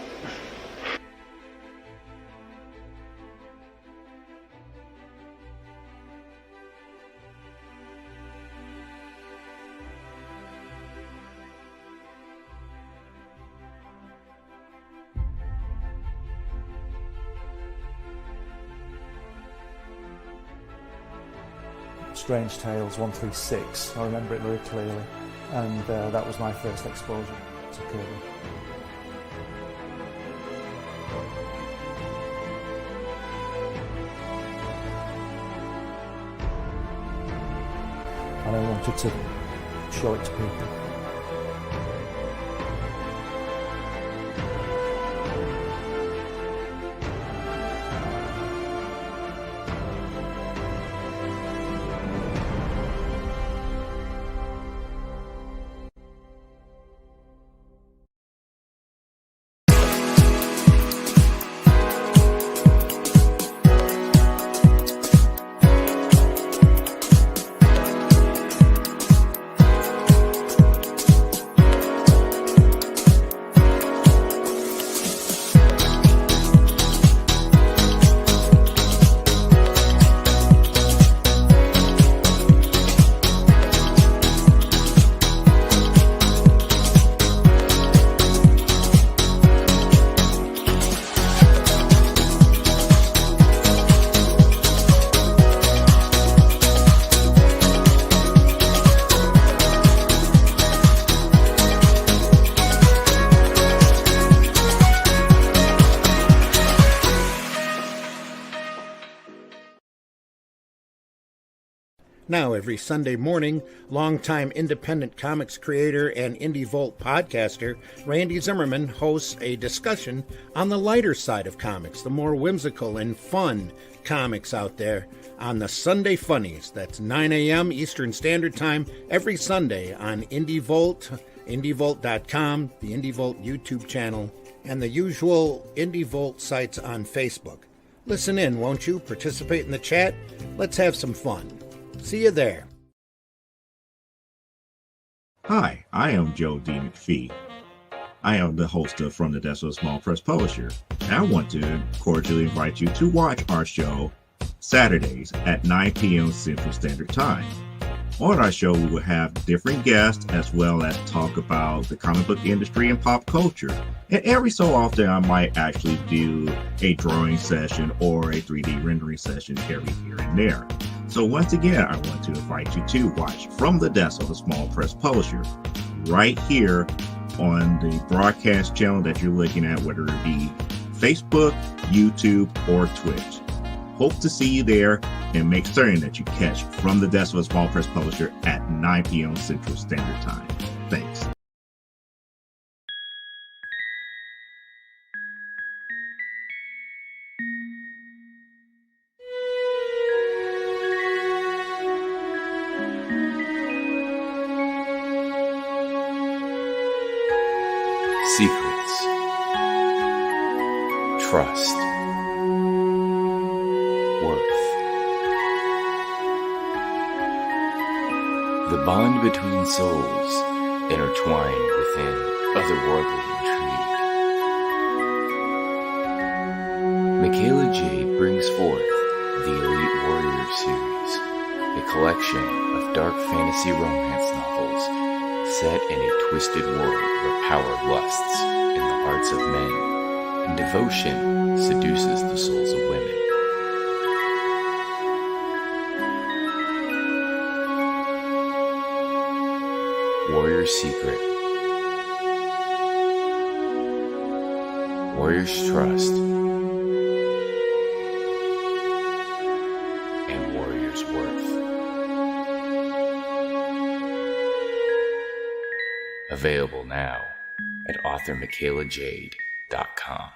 Strange Tales 136. I remember it very clearly, and that was my first exposure to Kirby. And I wanted to show it to people. Now, every Sunday morning, longtime independent comics creator and Indie Volt podcaster Randy Zimmerman hosts a discussion on the lighter side of comics, the more whimsical and fun comics out there on the Sunday Funnies. That's 9 a.m. Eastern Standard Time every Sunday on Indie Volt, indievolt.com, the Indie Volt YouTube channel, and the usual Indie Volt sites on Facebook. Listen in, won't you? Participate in the chat. Let's have some fun. See you there. Hi, I am Joe D. McPhee. I am the host of From the Desk of a Small Press Publisher, and I want to cordially invite you to watch our show Saturdays at 9 p.m. Central Standard Time. On our show, we will have different guests as well as talk about the comic book industry and pop culture. And every so often, I might actually do a drawing session or a 3D rendering session every here and there. So once again, I want to invite you to watch From the Desk of a Small Press Publisher right here on the broadcast channel that you're looking at, whether it be Facebook, YouTube, or Twitch. Hope to see you there, and make certain that you catch From the Desk of a Small Press Publisher at 9 p.m. Central Standard Time. Thanks. Secrets, trust, worth. The bond between souls intertwined within otherworldly intrigue. Michaela Jade brings forth the Elite Warrior series, a collection of dark fantasy romance novels set in a twisted world where power lusts in the hearts of men, and devotion seduces the souls of women. Warrior's Secret, Warrior's Trust, and Warrior's Worth. Available now at authormichaelajade.com.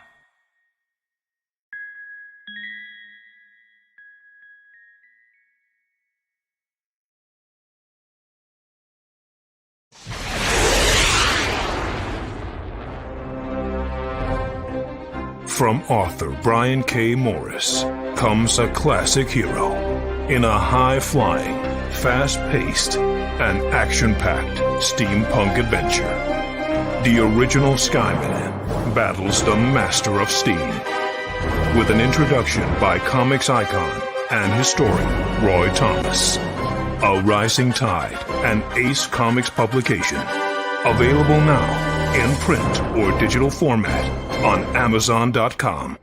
From author Brian K. Morris comes a classic hero in a high-flying, fast-paced, and action-packed steampunk adventure. The original Skyman battles the Master of Steam with an introduction by comics icon and historian Roy Thomas. A Rising Tide, an Ace Comics publication. Available now in print or digital format on Amazon.com.